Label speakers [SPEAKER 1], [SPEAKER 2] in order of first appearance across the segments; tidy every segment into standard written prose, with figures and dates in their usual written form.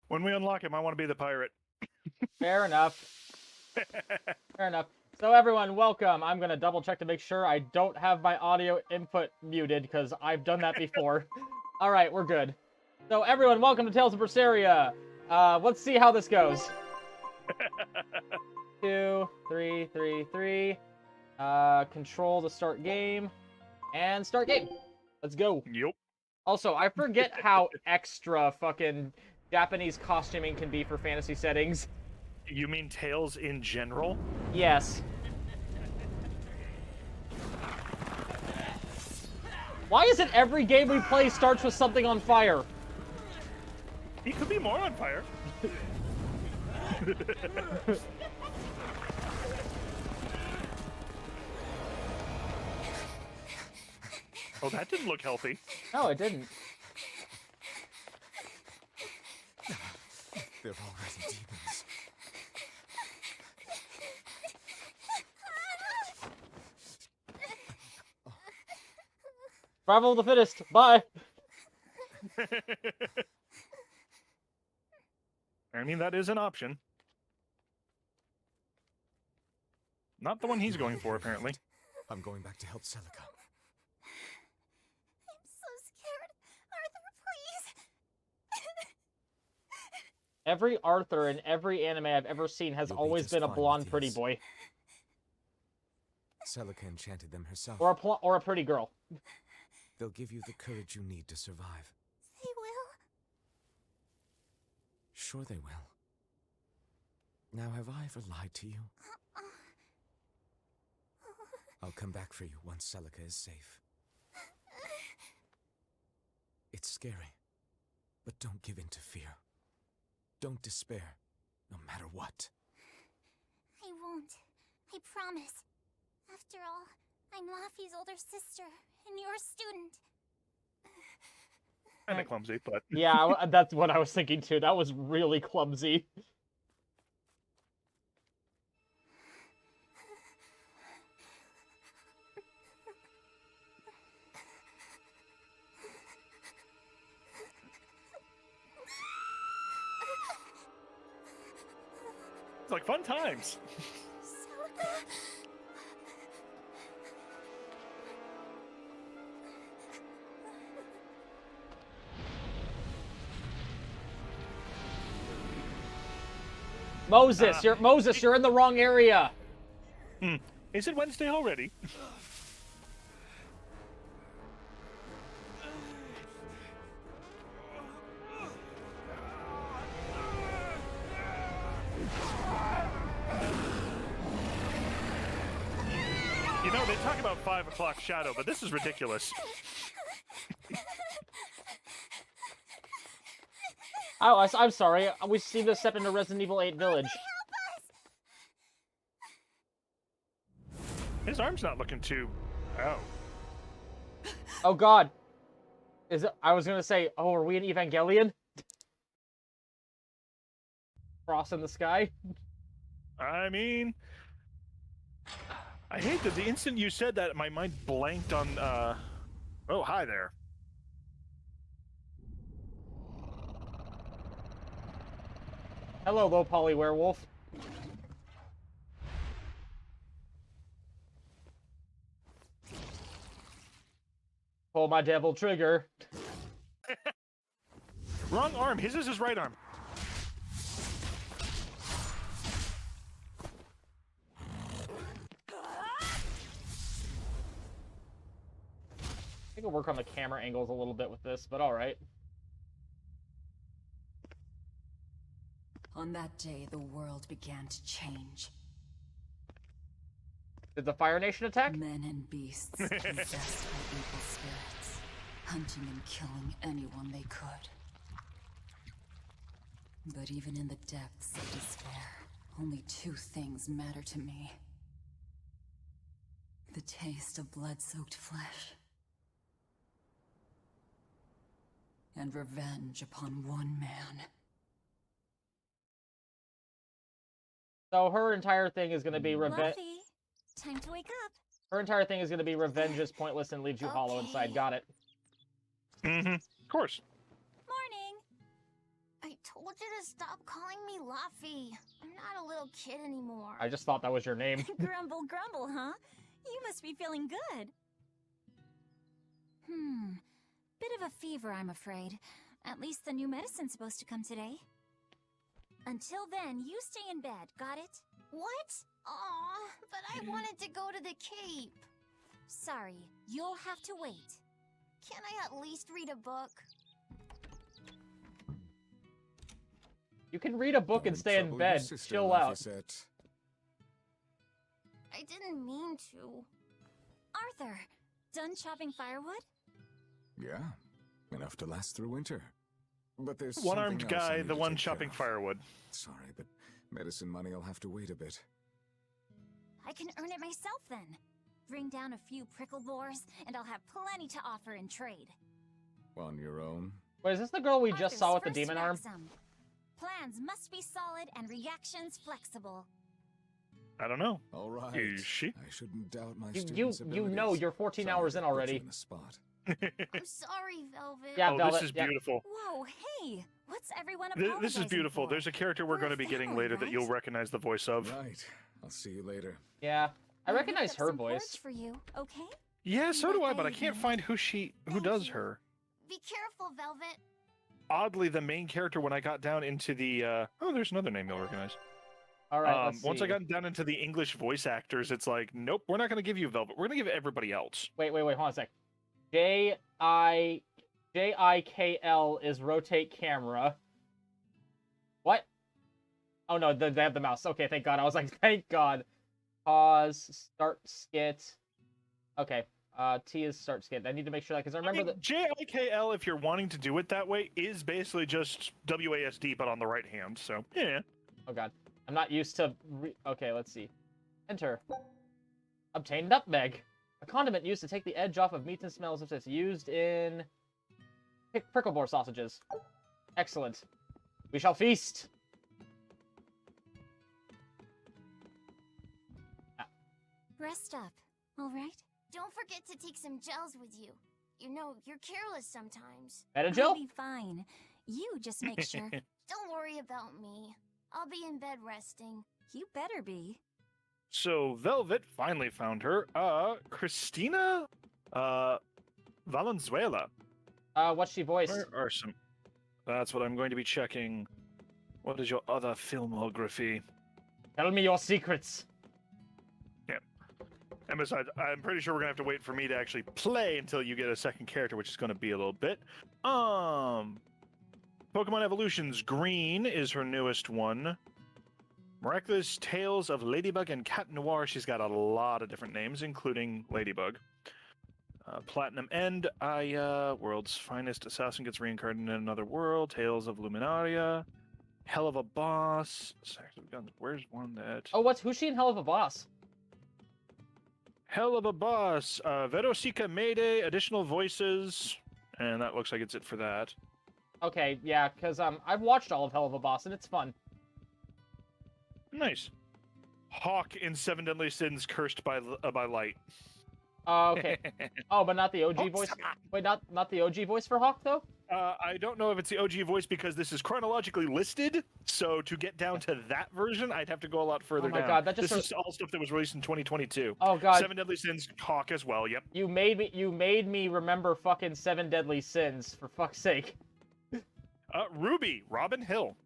[SPEAKER 1] When we unlock him, I want to be the pirate.
[SPEAKER 2] Fair enough. Fair enough. So everyone, welcome. I'm going to double check to make sure I don't have my audio input muted, because I've done that before. Alright, we're good. So everyone, welcome to Tales of Berseria. Let's see how this goes. 2, 3, 3, 3. Control to start game. And start game. Let's go.
[SPEAKER 1] Yep.
[SPEAKER 2] Also, I forget how extra fucking Japanese costuming can be for fantasy settings.
[SPEAKER 1] You mean Tales in general?
[SPEAKER 2] Yes. Why isn't every game we play starts with something on fire?
[SPEAKER 1] He could be more on fire. Oh, that didn't look healthy.
[SPEAKER 2] No, it didn't.
[SPEAKER 3] They're already demons.
[SPEAKER 2] Survival of the fittest. Bye.
[SPEAKER 1] I mean, that is an option. Not the one he's going for, apparently.
[SPEAKER 3] I'm going back to help Celica.
[SPEAKER 4] I'm so scared. Arthur, please.
[SPEAKER 2] Every Arthur in every anime I've ever seen has
[SPEAKER 3] You'll be
[SPEAKER 2] always
[SPEAKER 3] just
[SPEAKER 2] been a
[SPEAKER 3] fine
[SPEAKER 2] blonde
[SPEAKER 3] with
[SPEAKER 2] pretty
[SPEAKER 3] these.
[SPEAKER 2] boy.
[SPEAKER 3] Celica enchanted them herself.
[SPEAKER 2] Or a pretty girl.
[SPEAKER 3] They'll give you the courage you need to survive.
[SPEAKER 4] They will.
[SPEAKER 3] Sure they will. Now, have I ever lied to you? I'll come back for you once Celica is safe. It's scary, but don't give in to fear. Don't despair, no matter what.
[SPEAKER 4] I won't. I promise. After all, I'm Laffy's older sister, and your student.
[SPEAKER 1] Kinda clumsy, but...
[SPEAKER 2] Yeah, that's what I was thinking too. That was really clumsy.
[SPEAKER 1] It's like fun times.
[SPEAKER 4] Celica.
[SPEAKER 2] Moses, you're in the wrong area.
[SPEAKER 1] Is it Wednesday already? You know, they talk about 5 o'clock shadow, but this is ridiculous.
[SPEAKER 2] Oh, I'm sorry. We see this step into Resident Evil 8 Village.
[SPEAKER 1] His arm's not looking too... Oh.
[SPEAKER 2] Oh god. Is it? I was gonna say, oh, are we in Evangelion? Cross in the sky?
[SPEAKER 1] I mean... I hate that the instant you said that, my mind blanked on, Oh, hi there.
[SPEAKER 2] Hello, low poly werewolf. Pull my devil trigger.
[SPEAKER 1] Wrong arm. His is his right arm.
[SPEAKER 2] I think I'll work on the camera angles a little bit with this, but alright.
[SPEAKER 5] On that day, the world began to change.
[SPEAKER 2] Did the Fire Nation attack?
[SPEAKER 5] Men and beasts possessed by evil spirits, hunting and killing anyone they could. But even in the depths of despair, only 2 things matter to me. The taste of blood-soaked flesh, and revenge upon one man.
[SPEAKER 2] So her entire thing is going to be revenge.
[SPEAKER 4] Laffy, time to wake up.
[SPEAKER 2] Her entire thing is going to be revenge is pointless and leaves you hollow inside. Got it.
[SPEAKER 1] Mm-hmm. Of course.
[SPEAKER 4] Morning. I told you to stop calling me Luffy. I'm not a little kid anymore.
[SPEAKER 2] I just thought that was your name.
[SPEAKER 6] Grumble, grumble, huh? You must be feeling good.
[SPEAKER 4] Bit of a fever, I'm afraid. At least the new medicine's supposed to come today. Until then, you stay in bed, got it? What? Aw, but I wanted to go to the Cape. Sorry, you'll have to wait. Can I at least read a book?
[SPEAKER 2] You can read a book and stay in bed. Chill out.
[SPEAKER 4] I didn't mean to.
[SPEAKER 6] Arthur, done chopping firewood?
[SPEAKER 3] Yeah, enough to last through winter. But there's
[SPEAKER 1] One-armed
[SPEAKER 3] something else I
[SPEAKER 1] guy,
[SPEAKER 3] need
[SPEAKER 1] the
[SPEAKER 3] to
[SPEAKER 1] one
[SPEAKER 3] take care
[SPEAKER 1] chopping
[SPEAKER 3] of.
[SPEAKER 1] firewood.
[SPEAKER 3] Sorry, but medicine money will have to wait a bit.
[SPEAKER 6] I can earn it myself then. Bring down a few prickle boars, and I'll have plenty to offer in trade.
[SPEAKER 3] On your own?
[SPEAKER 2] Wait, is this the girl we just
[SPEAKER 6] Arthur's
[SPEAKER 2] saw with the
[SPEAKER 6] first
[SPEAKER 2] demon arm?
[SPEAKER 6] maxim. Plans must be solid and reactions flexible.
[SPEAKER 1] I don't know.
[SPEAKER 3] All right.
[SPEAKER 1] Is she?
[SPEAKER 3] I shouldn't doubt my
[SPEAKER 2] You
[SPEAKER 3] students'
[SPEAKER 2] know
[SPEAKER 3] abilities.
[SPEAKER 2] you're 14
[SPEAKER 3] Sorry
[SPEAKER 2] hours
[SPEAKER 3] to
[SPEAKER 2] in
[SPEAKER 3] put you
[SPEAKER 2] already.
[SPEAKER 3] in a spot.
[SPEAKER 4] I'm sorry, Velvet.
[SPEAKER 2] Yeah,
[SPEAKER 1] Oh,
[SPEAKER 2] Velvet,
[SPEAKER 1] this is
[SPEAKER 2] yeah.
[SPEAKER 1] beautiful.
[SPEAKER 6] Whoa, hey! What's everyone
[SPEAKER 1] This is
[SPEAKER 6] apologizing
[SPEAKER 1] beautiful.
[SPEAKER 6] for?
[SPEAKER 1] There's a character we're
[SPEAKER 6] We're
[SPEAKER 1] going to
[SPEAKER 6] a
[SPEAKER 1] be getting
[SPEAKER 6] family,
[SPEAKER 1] later that
[SPEAKER 6] right?
[SPEAKER 1] you'll recognize the voice of.
[SPEAKER 3] Right. I'll see you later.
[SPEAKER 2] Yeah, I
[SPEAKER 6] whipped
[SPEAKER 2] recognize
[SPEAKER 6] up
[SPEAKER 2] her
[SPEAKER 6] some
[SPEAKER 2] voice.
[SPEAKER 6] porridge for you, okay?
[SPEAKER 1] Yeah, so do I, but I
[SPEAKER 6] Birthday
[SPEAKER 1] can't
[SPEAKER 6] event.
[SPEAKER 1] find who does her.
[SPEAKER 4] Be careful, Velvet.
[SPEAKER 1] Oddly, the main character when I got down into the oh, there's another name you'll recognize.
[SPEAKER 2] All right, let's
[SPEAKER 1] Once
[SPEAKER 2] see.
[SPEAKER 1] I got down into the English voice actors, it's like, nope, we're not going to give you Velvet. We're going to give everybody else.
[SPEAKER 2] Wait, hold on a sec. J-I-K-L is rotate camera. What? Oh no, they have the mouse. Okay, thank God. I was like, thank God. Pause, start skit. Okay, T is start skit. I need to make sure that, because I remember that...
[SPEAKER 1] JIKL, if you're wanting to do it that way, is basically just WASD, but on the right hand, so, yeah.
[SPEAKER 2] Oh God. I'm not used to... Okay, let's see. Enter. Obtain nutmeg. A condiment used to take the edge off of meats and smells if it's used in... Pricklebore sausages. Excellent. We shall feast.
[SPEAKER 6] Rest up, all right?
[SPEAKER 4] Don't forget to take some gels with you. You know, you're careless sometimes.
[SPEAKER 2] Meta
[SPEAKER 6] I'll
[SPEAKER 2] Jill?
[SPEAKER 6] be fine. You just make sure.
[SPEAKER 4] Don't worry about me. I'll be in bed resting.
[SPEAKER 6] You better be.
[SPEAKER 1] So, Velvet finally found her. Christina? Valenzuela.
[SPEAKER 2] What's she voiced?
[SPEAKER 1] Where are some... That's what I'm going to be checking. What is your other filmography?
[SPEAKER 2] Tell me your secrets.
[SPEAKER 1] And besides, I'm pretty sure we're gonna have to wait for me to actually play until you get a second character, which is gonna be a little bit. Pokemon Evolutions. Green is her newest one. Miraculous Tales of Ladybug and Cat Noir. She's got a lot of different names, including Ladybug. Platinum End. Aya. World's Finest Assassin gets reincarnated in another world. Tales of Luminaria. Hell of a Boss. Where's one that...
[SPEAKER 2] Oh, who's she in Hell of a Boss?
[SPEAKER 1] Hell of a Boss, Verosika Mayday, additional voices, and that looks like it's it for that.
[SPEAKER 2] Okay, yeah, because I've watched all of Hell of a Boss, and it's fun.
[SPEAKER 1] Nice. Hawk in Seven Deadly Sins, cursed by light.
[SPEAKER 2] Okay. Oh, but not the OG voice? Wait, not the OG voice for Hawk, though?
[SPEAKER 1] I don't know if it's the OG voice because this is chronologically listed, so to get down to that version, I'd have to go a lot further down.
[SPEAKER 2] Oh my God, that just...
[SPEAKER 1] This is all stuff that was released in 2022.
[SPEAKER 2] Oh God.
[SPEAKER 1] Seven Deadly Sins, Hawk as well, yep.
[SPEAKER 2] You made me remember fucking Seven Deadly Sins, for fuck's sake.
[SPEAKER 1] Ruby, Robin Hill.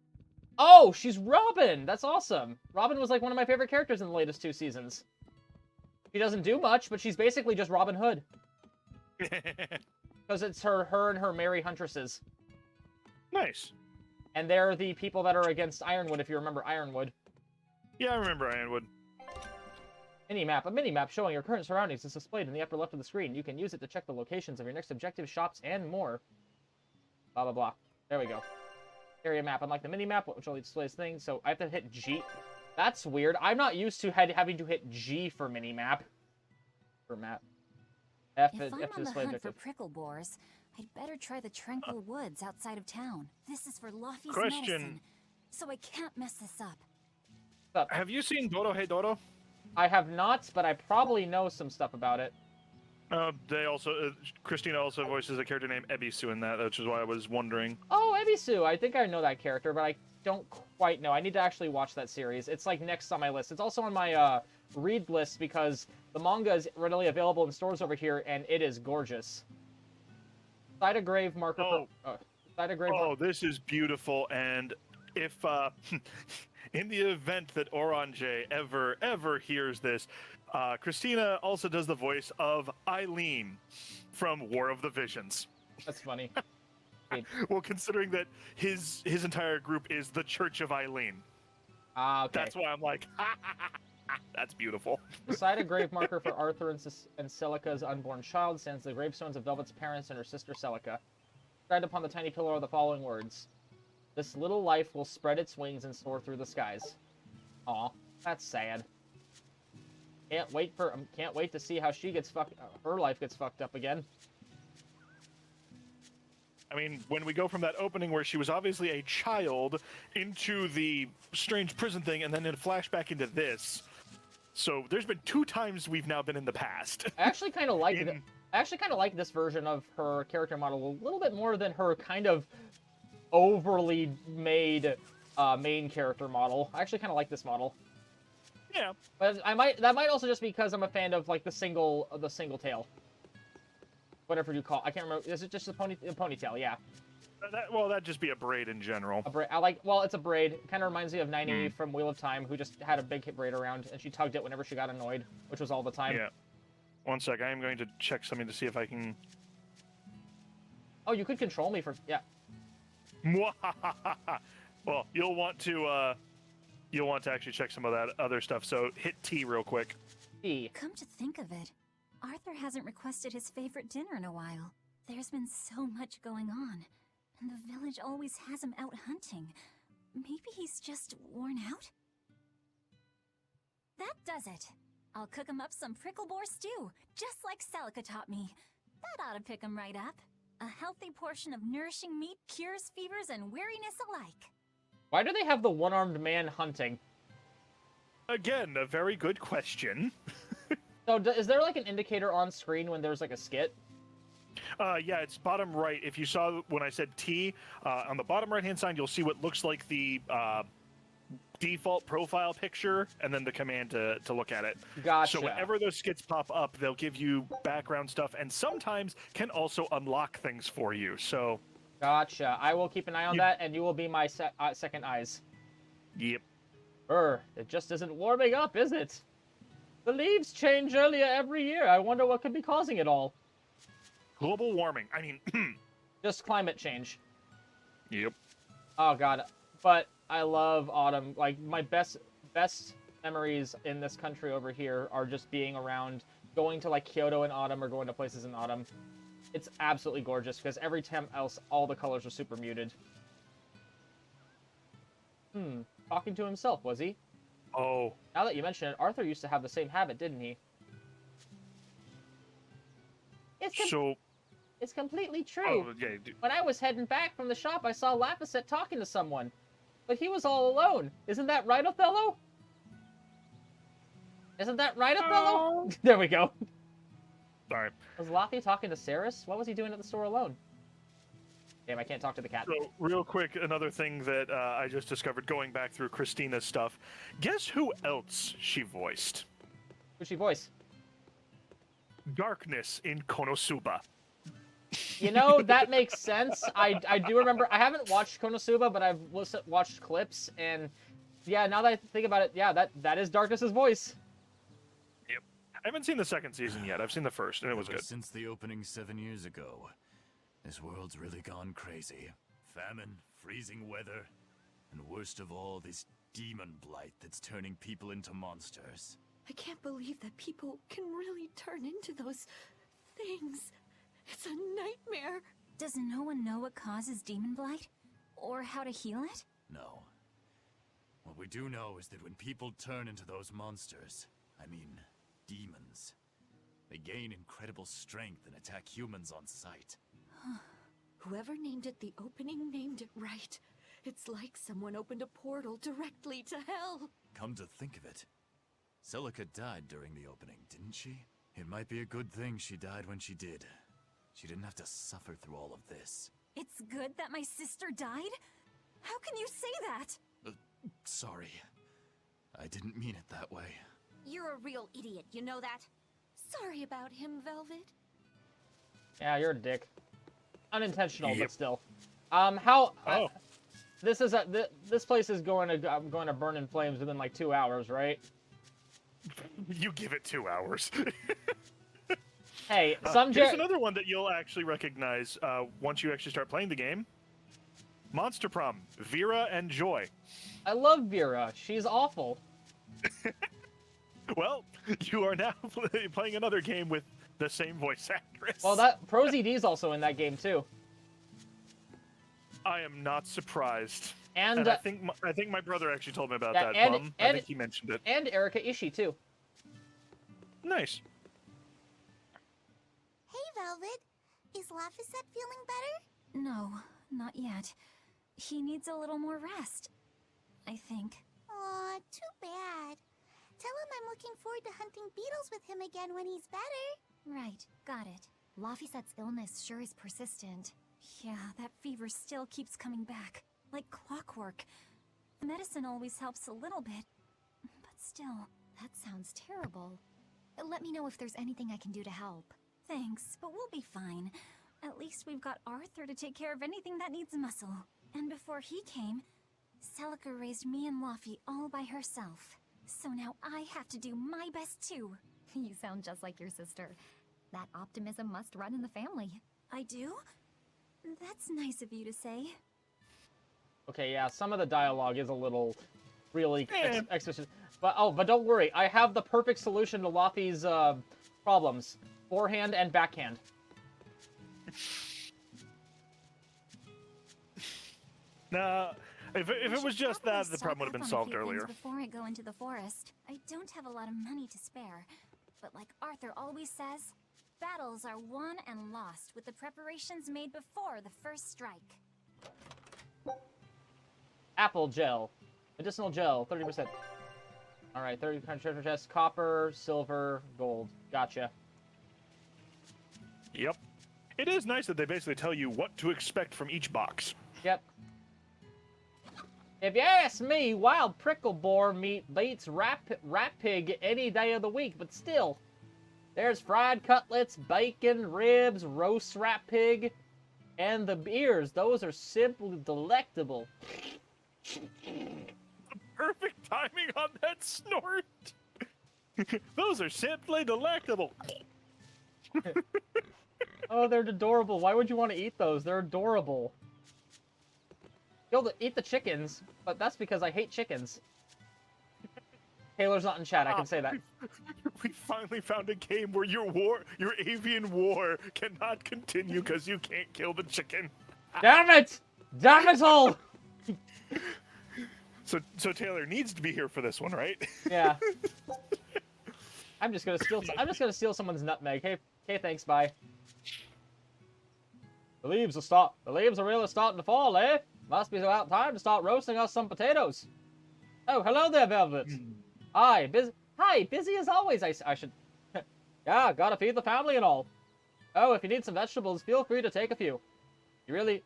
[SPEAKER 2] Oh, she's Robin! That's awesome. Robin was like one of my favorite characters in the latest 2 seasons. She doesn't do much, but she's basically just Robin Hood. Because it's her and her merry huntresses.
[SPEAKER 1] Nice.
[SPEAKER 2] And they're the people that are against Ironwood, if you remember Ironwood.
[SPEAKER 1] Yeah, I remember Ironwood.
[SPEAKER 2] Minimap. A minimap showing your current surroundings is displayed in the upper left of the screen. You can use it to check the locations of your next objective, shops, and more. Blah, blah, blah. There we go. Area map. Unlike the minimap, which only displays things, so I have to hit G. That's weird. I'm not used to having to hit G for minimap. For map. F
[SPEAKER 6] If
[SPEAKER 2] is
[SPEAKER 6] I'm
[SPEAKER 2] to
[SPEAKER 6] on the
[SPEAKER 2] display
[SPEAKER 6] hunt for
[SPEAKER 2] objective.
[SPEAKER 6] prickle boars, I'd better try the tranquil woods outside of town. This is for Luffy's
[SPEAKER 1] Question.
[SPEAKER 6] medicine, so I can't mess this up.
[SPEAKER 1] Have you seen Doro Hey Doro?
[SPEAKER 2] I have not, but I probably know some stuff about it.
[SPEAKER 1] They also Christina also voices a character named Ebisu in that, which is why I was wondering.
[SPEAKER 2] Oh, Ebisu. I think I know that character, but I don't quite know. I need to actually watch that series. It's like next on my list. It's also on my read list because the manga is readily available in stores over here, and it is gorgeous. Side a grave marker for... Side a grave
[SPEAKER 1] Oh, this is beautiful, and if in the event that Oranje ever hears this, Christina also does the voice of Eileen from War of the Visions.
[SPEAKER 2] That's funny.
[SPEAKER 1] Well, considering that his entire group is the Church of Eileen.
[SPEAKER 2] Ah, okay.
[SPEAKER 1] That's why I'm like, that's beautiful.
[SPEAKER 2] Beside a grave marker for Arthur and Celica's unborn child stands the gravestones of Velvet's parents and her sister Celica. Inscribed upon the tiny pillar are the following words: "This little life will spread its wings and soar through the skies." Aw, that's sad. Can't wait to see how she gets her life gets fucked up again.
[SPEAKER 1] I mean, when we go from that opening where she was obviously a child into the strange prison thing, and then in a flashback into this, so there's been 2 times we've now been in the past.
[SPEAKER 2] I actually kind of like it. I actually kind of like this version of her character model a little bit more than her kind of overly made main character model. I actually kind of like this model.
[SPEAKER 1] Yeah,
[SPEAKER 2] but that might also just be because I'm a fan of like the single tail. Whatever you call it. I can't remember. Is it just a ponytail? Yeah.
[SPEAKER 1] That'd just be a braid in general.
[SPEAKER 2] A braid. It's a braid. It kind of reminds me of 90 from Wheel of Time, who just had a big braid around, and she tugged it whenever she got annoyed, which was all the time.
[SPEAKER 1] Yeah. One sec, I am going to check something to see if I can...
[SPEAKER 2] Oh, you could control me for... Yeah.
[SPEAKER 1] Well, you'll want to actually check some of that other stuff, so hit T real quick.
[SPEAKER 2] T.
[SPEAKER 6] Come to think of it, Arthur hasn't requested his favorite dinner in a while. There's been so much going on, and the village always has him out hunting. Maybe he's just worn out? That does it. I'll cook him up some prickle boar stew, just like Celica taught me. That ought to pick him right up. A healthy portion of nourishing meat cures fevers and weariness alike.
[SPEAKER 2] Why do they have the one-armed man hunting?
[SPEAKER 1] Again, a very good question.
[SPEAKER 2] So, is there like an indicator on screen when there's like a skit?
[SPEAKER 1] Yeah, it's bottom right. If you saw when I said T, on the bottom right-hand side, you'll see what looks like the default profile picture, and then the command to look at it.
[SPEAKER 2] Gotcha.
[SPEAKER 1] So whenever those skits pop up, they'll give you background stuff, and sometimes can also unlock things for you. So.
[SPEAKER 2] Gotcha. I will keep an eye on that, and you will be my second eyes.
[SPEAKER 1] Yep.
[SPEAKER 2] It just isn't warming up, is it? The leaves change earlier every year. I wonder what could be causing it all.
[SPEAKER 1] Global warming. I mean,
[SPEAKER 2] just climate change.
[SPEAKER 1] Yep.
[SPEAKER 2] Oh god, but I love autumn. Like my best memories in this country over here are just being around, going to like Kyoto in autumn or going to places in autumn. It's absolutely gorgeous because every time else, all the colors are super muted. Talking to himself, was he?
[SPEAKER 1] Oh.
[SPEAKER 2] Now that you mention it, Arthur used to have the same habit, didn't he? It's completely true.
[SPEAKER 1] Oh, yeah,
[SPEAKER 2] when I was heading back from the shop, I saw Laphicet talking to someone. But he was all alone. Isn't that right, Othello? Isn't that right, Othello? There we go.
[SPEAKER 1] Sorry.
[SPEAKER 2] Was Lathi talking to Ceres? What was he doing at the store alone? Damn, I can't talk to the cat.
[SPEAKER 1] So, real quick, another thing that I just discovered going back through Christina's stuff. Guess who else she voiced?
[SPEAKER 2] Who'd she voice?
[SPEAKER 1] Darkness in Konosuba.
[SPEAKER 2] You know, that makes sense. I do remember. I haven't watched Konosuba, but I've watched clips, and yeah, now that I think about it, yeah, that is Darkness's voice.
[SPEAKER 1] Yep. I haven't seen the second season yet. I've seen the first, and it was good.
[SPEAKER 7] Since the opening 7 years ago, this world's really gone crazy. Famine, freezing weather, and worst of all, this demon blight that's turning people into monsters.
[SPEAKER 8] I can't believe that people can really turn into those things. It's a nightmare.
[SPEAKER 6] Does no one know what causes demon blight? Or how to heal it?
[SPEAKER 7] No. What we do know is that when people turn into those monsters, I mean, demons, they gain incredible strength and attack humans on sight.
[SPEAKER 8] Whoever named it the opening named it right. It's like someone opened a portal directly to hell.
[SPEAKER 7] Come to think of it, Celica died during the opening, didn't she? It might be a good thing she died when she did. She didn't have to suffer through all of this.
[SPEAKER 6] It's good that my sister died? How can you say that?
[SPEAKER 7] Sorry. I didn't mean it that way.
[SPEAKER 8] You're a real idiot, you know that? Sorry about him, Velvet.
[SPEAKER 2] Yeah, you're a dick. Unintentional,
[SPEAKER 1] Yep.
[SPEAKER 2] but still. This place is going to burn in flames within like 2 hours, right?
[SPEAKER 1] You give it 2 hours.
[SPEAKER 2] Hey,
[SPEAKER 1] Here's another one that you'll actually recognize once you actually start playing the game. Monster Prom, Vera and Joy.
[SPEAKER 2] I love Vera. She's awful.
[SPEAKER 1] Well, you are now playing another game with the same voice actress.
[SPEAKER 2] Well, that ProZD's also in that game too.
[SPEAKER 1] I am not surprised.
[SPEAKER 2] And
[SPEAKER 1] I think my brother actually told me about
[SPEAKER 2] yeah,
[SPEAKER 1] that. Bum. I think he mentioned it.
[SPEAKER 2] And Erika Ishii too.
[SPEAKER 1] Nice.
[SPEAKER 4] Hey, Velvet. Is Laphicet feeling better?
[SPEAKER 6] No, not yet. He needs a little more rest, I think.
[SPEAKER 4] Aw, too bad. Tell him I'm looking forward to hunting beetles with him again when he's better.
[SPEAKER 6] Right, got it.
[SPEAKER 4] Laphicet's illness sure is persistent.
[SPEAKER 6] Yeah, that fever still keeps coming back, like clockwork. Medicine always helps a little bit, but still.
[SPEAKER 4] That sounds terrible. Let me know if there's anything I can do to help.
[SPEAKER 6] Thanks, but we'll be fine. At least we've got Arthur to take care of anything that needs muscle. And before he came, Celica raised me and Laffy all by herself. So now I have to do my best too.
[SPEAKER 4] You sound just like your sister. That optimism must run in the family.
[SPEAKER 6] I do? That's nice of you to say.
[SPEAKER 2] Okay, yeah, some of the dialogue is a little really exposition. But don't worry, I have the perfect solution to Laffy's problems. Forehand and backhand.
[SPEAKER 1] Nah, if it was just that, the problem would have been solved earlier.
[SPEAKER 6] Before I go into the forest, I don't have a lot of money to spare. But like Arthur always says, battles are won and lost with the preparations made before the first strike.
[SPEAKER 2] Apple gel. Medicinal gel, 30%. Alright, 30 kind of treasure chest. Copper, silver, gold. Gotcha.
[SPEAKER 1] Yep. It is nice that they basically tell you what to expect from each box.
[SPEAKER 2] Yep. If you ask me, wild prickle boar meat beats rat pig any day of the week, but still. There's fried cutlets, bacon, ribs, roast rat pig, and the ears. Those are simply delectable.
[SPEAKER 1] Perfect timing on that snort. Those are simply delectable.
[SPEAKER 2] Oh, they're adorable. Why would you want to eat those? They're adorable. You'll eat the chickens, but that's because I hate chickens. Taylor's not in chat, I can say that.
[SPEAKER 1] We finally found a game where your avian war cannot continue because you can't kill the chicken.
[SPEAKER 2] Damn it! Damn it all!
[SPEAKER 1] So Taylor needs to be here for this one, right?
[SPEAKER 2] Yeah. I'm just gonna steal someone's nutmeg. Hey, thanks, bye. The leaves are really starting to fall, eh? Must be about time to start roasting us some potatoes. Oh, hello there, Velvet. Hi, busy as always, I should... Yeah, gotta feed the family and all. Oh, if you need some vegetables, feel free to take a few. You really...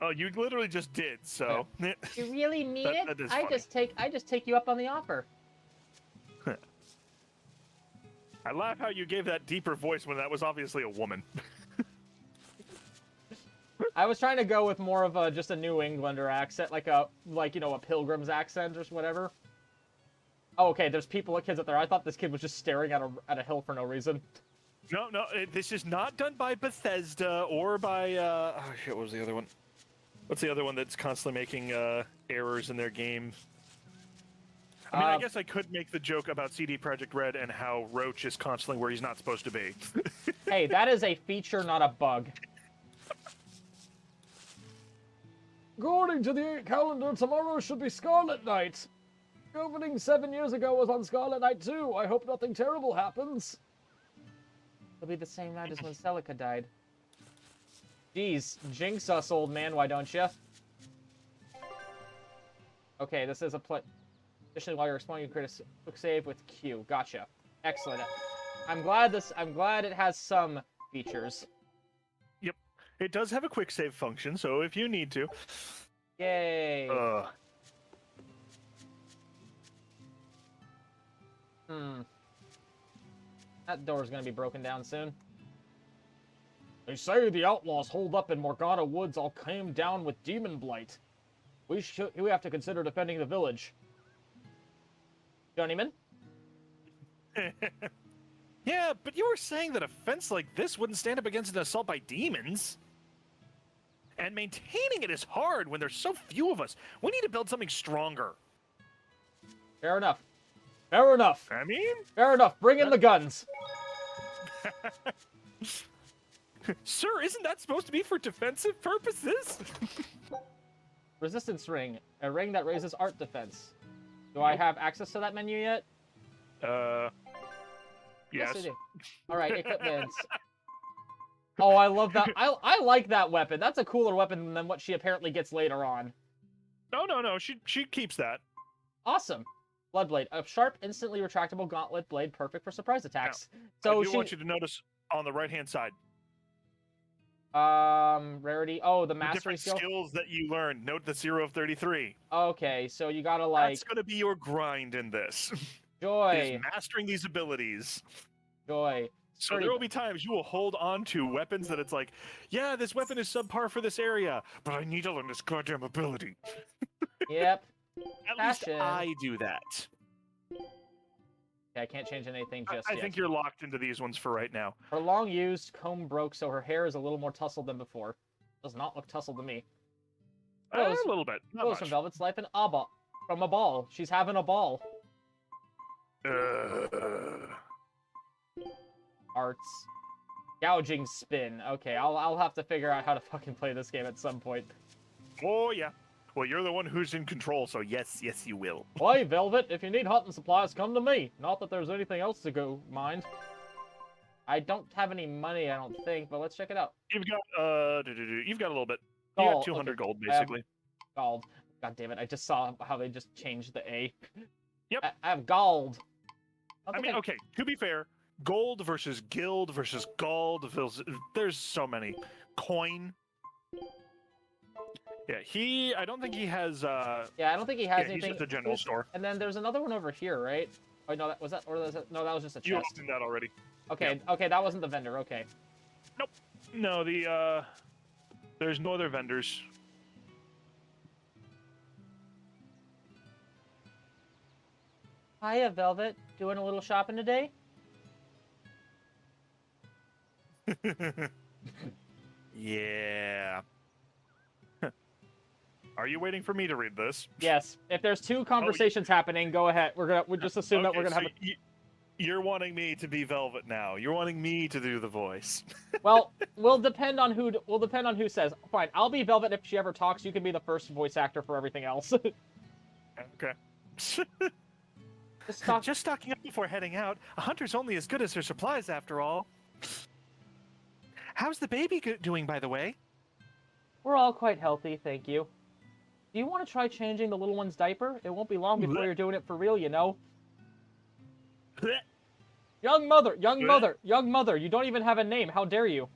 [SPEAKER 1] Oh, you literally just did, so...
[SPEAKER 2] You really mean it?
[SPEAKER 1] That is
[SPEAKER 2] I
[SPEAKER 1] funny.
[SPEAKER 2] just take you up on the offer.
[SPEAKER 1] I laugh how you gave that deeper voice when that was obviously a woman.
[SPEAKER 2] I was trying to go with more of just a New Englander accent, like a Pilgrim's accent or whatever. Oh, okay, there's kids up there. I thought this kid was just staring at a hill for no reason.
[SPEAKER 1] No, this is not done by Bethesda or by, oh shit, what was the other one? What's the other one that's constantly making errors in their game? I mean, I guess I could make the joke about CD Projekt Red and how Roach is constantly where he's not supposed to be.
[SPEAKER 2] Hey, that is a feature, not a bug. According to the calendar, tomorrow should be Scarlet Night. The opening 7 years ago was on Scarlet Night too. I hope nothing terrible happens. It'll be the same night as when Celica died. Jeez, jinx us, old man, why don't you? Okay, this is a Additionally, while you're exploring, you create a quick save with Q. Gotcha. Excellent. I'm glad it has some features.
[SPEAKER 1] Yep. It does have a quick save function, so if you need to.
[SPEAKER 2] Yay. That door's gonna be broken down soon. They say the outlaws holed up in Morgana Woods all came down with demon blight. We have to consider defending the village. Journeyman?
[SPEAKER 1] Yeah, but you were saying that a fence like this wouldn't stand up against an assault by demons. And maintaining it is hard when there's so few of us. We need to build something stronger.
[SPEAKER 2] Fair enough. Fair enough.
[SPEAKER 1] I mean...
[SPEAKER 2] Fair enough. Bring in the guns.
[SPEAKER 1] Sir, isn't that supposed to be for defensive purposes?
[SPEAKER 2] Resistance ring. A ring that raises art defense. Do I have access to that menu yet?
[SPEAKER 1] Yes.
[SPEAKER 2] I do. Alright, equipments. Oh, I love that. I like that weapon. That's a cooler weapon than what she apparently gets later on.
[SPEAKER 1] No. She keeps that.
[SPEAKER 2] Awesome. Bloodblade. A sharp, instantly retractable gauntlet blade, perfect for surprise attacks.
[SPEAKER 1] Now, I want you to notice on the right-hand side.
[SPEAKER 2] Rarity. Oh, the mastery
[SPEAKER 1] different
[SPEAKER 2] skill.
[SPEAKER 1] skills that you learn. Note the 0 of 33.
[SPEAKER 2] Okay, so you gotta like.
[SPEAKER 1] That's gonna be your grind in this.
[SPEAKER 2] Joy.
[SPEAKER 1] Is mastering these abilities.
[SPEAKER 2] Joy.
[SPEAKER 1] So there will be times you will hold on to weapons that it's like, yeah, this weapon is subpar for this area, but I need to learn this goddamn ability.
[SPEAKER 2] Yep.
[SPEAKER 1] At least I do that.
[SPEAKER 2] Okay, I can't change anything just
[SPEAKER 1] I
[SPEAKER 2] yet.
[SPEAKER 1] think you're locked into these ones for right now.
[SPEAKER 2] Her long-used comb broke, so her hair is a little more tousled than before. Does not look tousled to me.
[SPEAKER 1] A little bit. Not much.
[SPEAKER 2] From Velvet's life in Abba. From a ball. She's having a ball. Arts. Gouging spin. Okay, I'll have to figure out how to fucking play this game at some point.
[SPEAKER 1] Oh, yeah. Well, you're the one who's in control, so yes, you will.
[SPEAKER 2] Why, Velvet, if you need hunting supplies, come to me. Not that there's anything else to go mind. I don't have any money, I don't think, but let's check it out.
[SPEAKER 1] You've got, you've got a little bit. You got 200 gold, basically.
[SPEAKER 2] Gold. God damn it, I just saw how they just changed the A.
[SPEAKER 1] Yep.
[SPEAKER 2] I have gold.
[SPEAKER 1] I mean, okay, to be fair, gold versus guild versus gold, there's so many. Coin. Yeah, I don't think he has,
[SPEAKER 2] Yeah, I don't think he has anything.
[SPEAKER 1] He's just a general store.
[SPEAKER 2] And then there's another one over here, right? Oh, no, no, that was just a chest.
[SPEAKER 1] You opened that already.
[SPEAKER 2] Okay,
[SPEAKER 1] yeah.
[SPEAKER 2] Okay, that wasn't the vendor, okay.
[SPEAKER 1] Nope. No, there's no other vendors.
[SPEAKER 2] Hiya, Velvet. Doing a little shopping today?
[SPEAKER 1] Yeah. Are you waiting for me to read this?
[SPEAKER 2] Yes. If there's two conversations happening, go ahead. We'll just assume that we're gonna have.
[SPEAKER 1] You're wanting me to be Velvet now. You're wanting me to do the voice.
[SPEAKER 2] Well, we'll depend on who says. Fine, I'll be Velvet if she ever talks. You can be the first voice actor for everything else.
[SPEAKER 1] Okay.
[SPEAKER 2] Just
[SPEAKER 1] stocking up before heading out. A hunter's only as good as her supplies, after all. How's the baby doing, by the way?
[SPEAKER 2] We're all quite healthy, thank you. Do you want to try changing the little one's diaper? It won't be long before you're doing it for real, you know. Young mother, you don't even have a name. How dare you?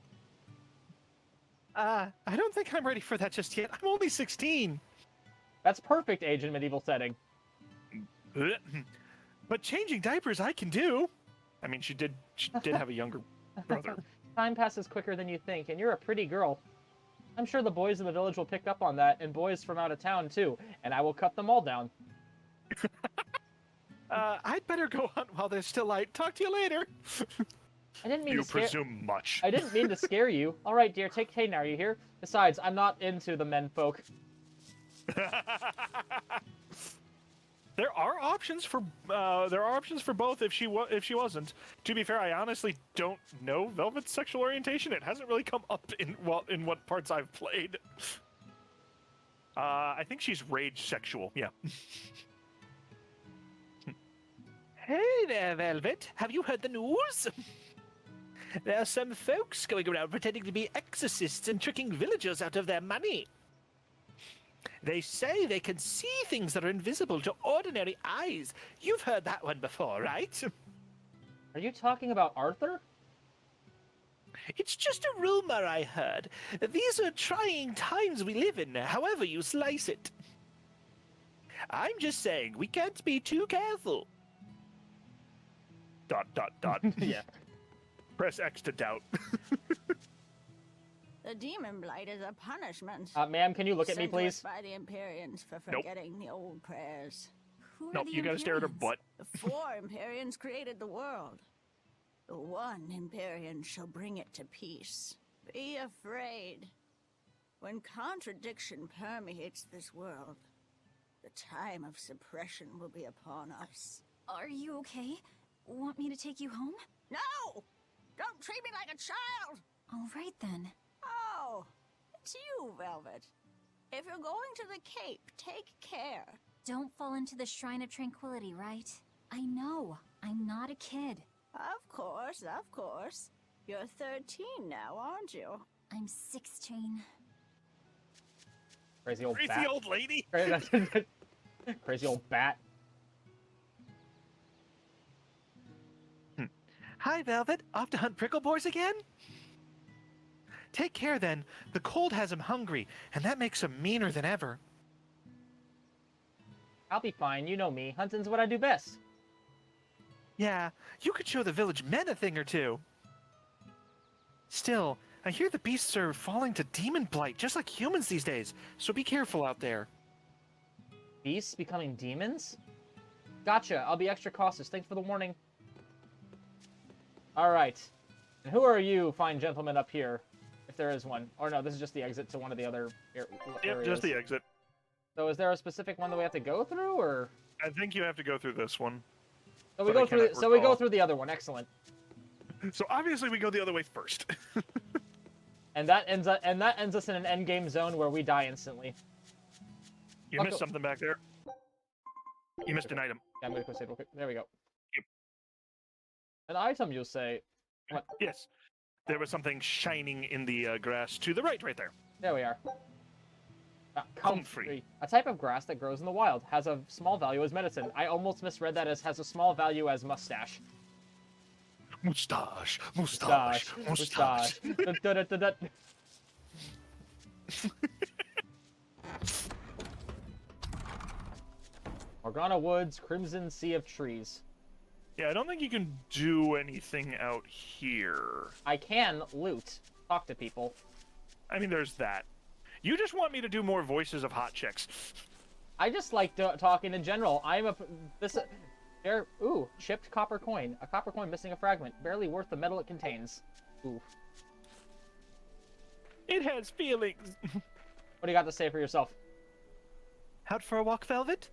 [SPEAKER 1] I don't think I'm ready for that just yet. I'm only 16.
[SPEAKER 2] That's perfect age in medieval setting.
[SPEAKER 1] But changing diapers I can do. I mean, she did have a younger brother.
[SPEAKER 2] Time passes quicker than you think, and you're a pretty girl. I'm sure the boys in the village will pick up on that, and boys from out of town too, and I will cut them all down.
[SPEAKER 1] I'd better go hunt while there's still light. Talk to you later.
[SPEAKER 2] I didn't mean
[SPEAKER 1] you
[SPEAKER 2] to scare.
[SPEAKER 1] presume much.
[SPEAKER 2] I didn't mean to scare you. All right, dear, take Hayden. Are you here? Besides, I'm not into the men folk.
[SPEAKER 1] There are options for both if she wasn't. To be fair, I honestly don't know Velvet's sexual orientation. It hasn't really come up in what parts I've played. I think she's rage sexual. Yeah. Hey there, Velvet. Have you heard the news? There are some folks going around pretending to be exorcists and tricking villagers out of their money. They say they can see things that are invisible to ordinary eyes. You've heard that one before, right?
[SPEAKER 2] Are you talking about Arthur?
[SPEAKER 1] It's just a rumor I heard. These are trying times we live in, however you slice it. I'm just saying, we can't be too careful. ...
[SPEAKER 2] Yeah.
[SPEAKER 1] Press X to doubt.
[SPEAKER 9] The demon blight is a punishment.
[SPEAKER 2] Ma'am, can you look at me,
[SPEAKER 9] sent to us
[SPEAKER 2] please?
[SPEAKER 9] by the Empyreans for
[SPEAKER 1] Nope.
[SPEAKER 9] forgetting the old prayers.
[SPEAKER 6] Who are
[SPEAKER 1] Nope,
[SPEAKER 6] the
[SPEAKER 1] you gotta stare at her
[SPEAKER 6] Imperials?
[SPEAKER 1] butt.
[SPEAKER 9] The 4 Empyreans created the world. The 1 Empyrean shall bring it to peace. Be afraid. When contradiction permeates this world, the time of suppression will be upon us.
[SPEAKER 6] Are you okay? Want me to take you home?
[SPEAKER 9] No! Don't treat me like a child!
[SPEAKER 6] All right then.
[SPEAKER 9] Oh, it's you, Velvet. If you're going to the Cape, take care.
[SPEAKER 6] Don't fall into the Shrine of Tranquility, right? I know. I'm not a kid.
[SPEAKER 9] Of course, of course. You're 13 now, aren't you?
[SPEAKER 6] I'm 16.
[SPEAKER 2] Crazy old
[SPEAKER 1] Crazy
[SPEAKER 2] bat.
[SPEAKER 1] old lady.
[SPEAKER 2] Crazy old bat.
[SPEAKER 1] Hi, Velvet. Off to hunt prickleboars again? Take care, then. The cold has him hungry, and that makes him meaner than ever.
[SPEAKER 2] I'll be fine. You know me. Hunting's what I do best.
[SPEAKER 1] Yeah, you could show the village men a thing or two. Still, I hear the beasts are falling to demon blight, just like humans these days, so be careful out there.
[SPEAKER 2] Beasts becoming demons? Gotcha. I'll be extra cautious. Thanks for the warning. Alright. And who are you, fine gentlemen, up here? If there is one. Or no, this is just the exit to one of the other areas.
[SPEAKER 1] Yep, just the exit.
[SPEAKER 2] So is there a specific one that we have to go through, or...?
[SPEAKER 1] I think you have to go through this one.
[SPEAKER 2] So we
[SPEAKER 1] But I
[SPEAKER 2] go through.
[SPEAKER 1] cannot
[SPEAKER 2] So we go
[SPEAKER 1] recall.
[SPEAKER 2] through the other one. Excellent.
[SPEAKER 1] So obviously we go the other way first.
[SPEAKER 2] And that ends us in an end game zone where we die instantly.
[SPEAKER 1] You
[SPEAKER 2] I'll
[SPEAKER 1] missed
[SPEAKER 2] go-
[SPEAKER 1] something back there. You missed an item.
[SPEAKER 2] Yeah, I'm gonna go save real quick. There we go.
[SPEAKER 1] Yep.
[SPEAKER 2] An item, you'll say. What?
[SPEAKER 1] Yes. There was something shining in the grass to the right there.
[SPEAKER 2] There we are.
[SPEAKER 1] Comfrey.
[SPEAKER 2] A type of grass that grows in the wild. Has a small value as medicine. I almost misread that as has a small value as mustache.
[SPEAKER 1] Mustache, mustache, mustache.
[SPEAKER 2] Dun-dun-dun-dun-dun. Morgana Woods, Crimson Sea of Trees.
[SPEAKER 1] Yeah, I don't think you can do anything out here.
[SPEAKER 2] I can loot. Talk to people.
[SPEAKER 1] I mean, there's that. You just want me to do more voices of hot chicks.
[SPEAKER 2] I just like talking in general. I'm a... This... There... Ooh, chipped copper coin. A copper coin missing a fragment. Barely worth the metal it contains. Ooh.
[SPEAKER 1] It has feelings.
[SPEAKER 2] What do you got to say for yourself?
[SPEAKER 1] Out for a walk, Velvet?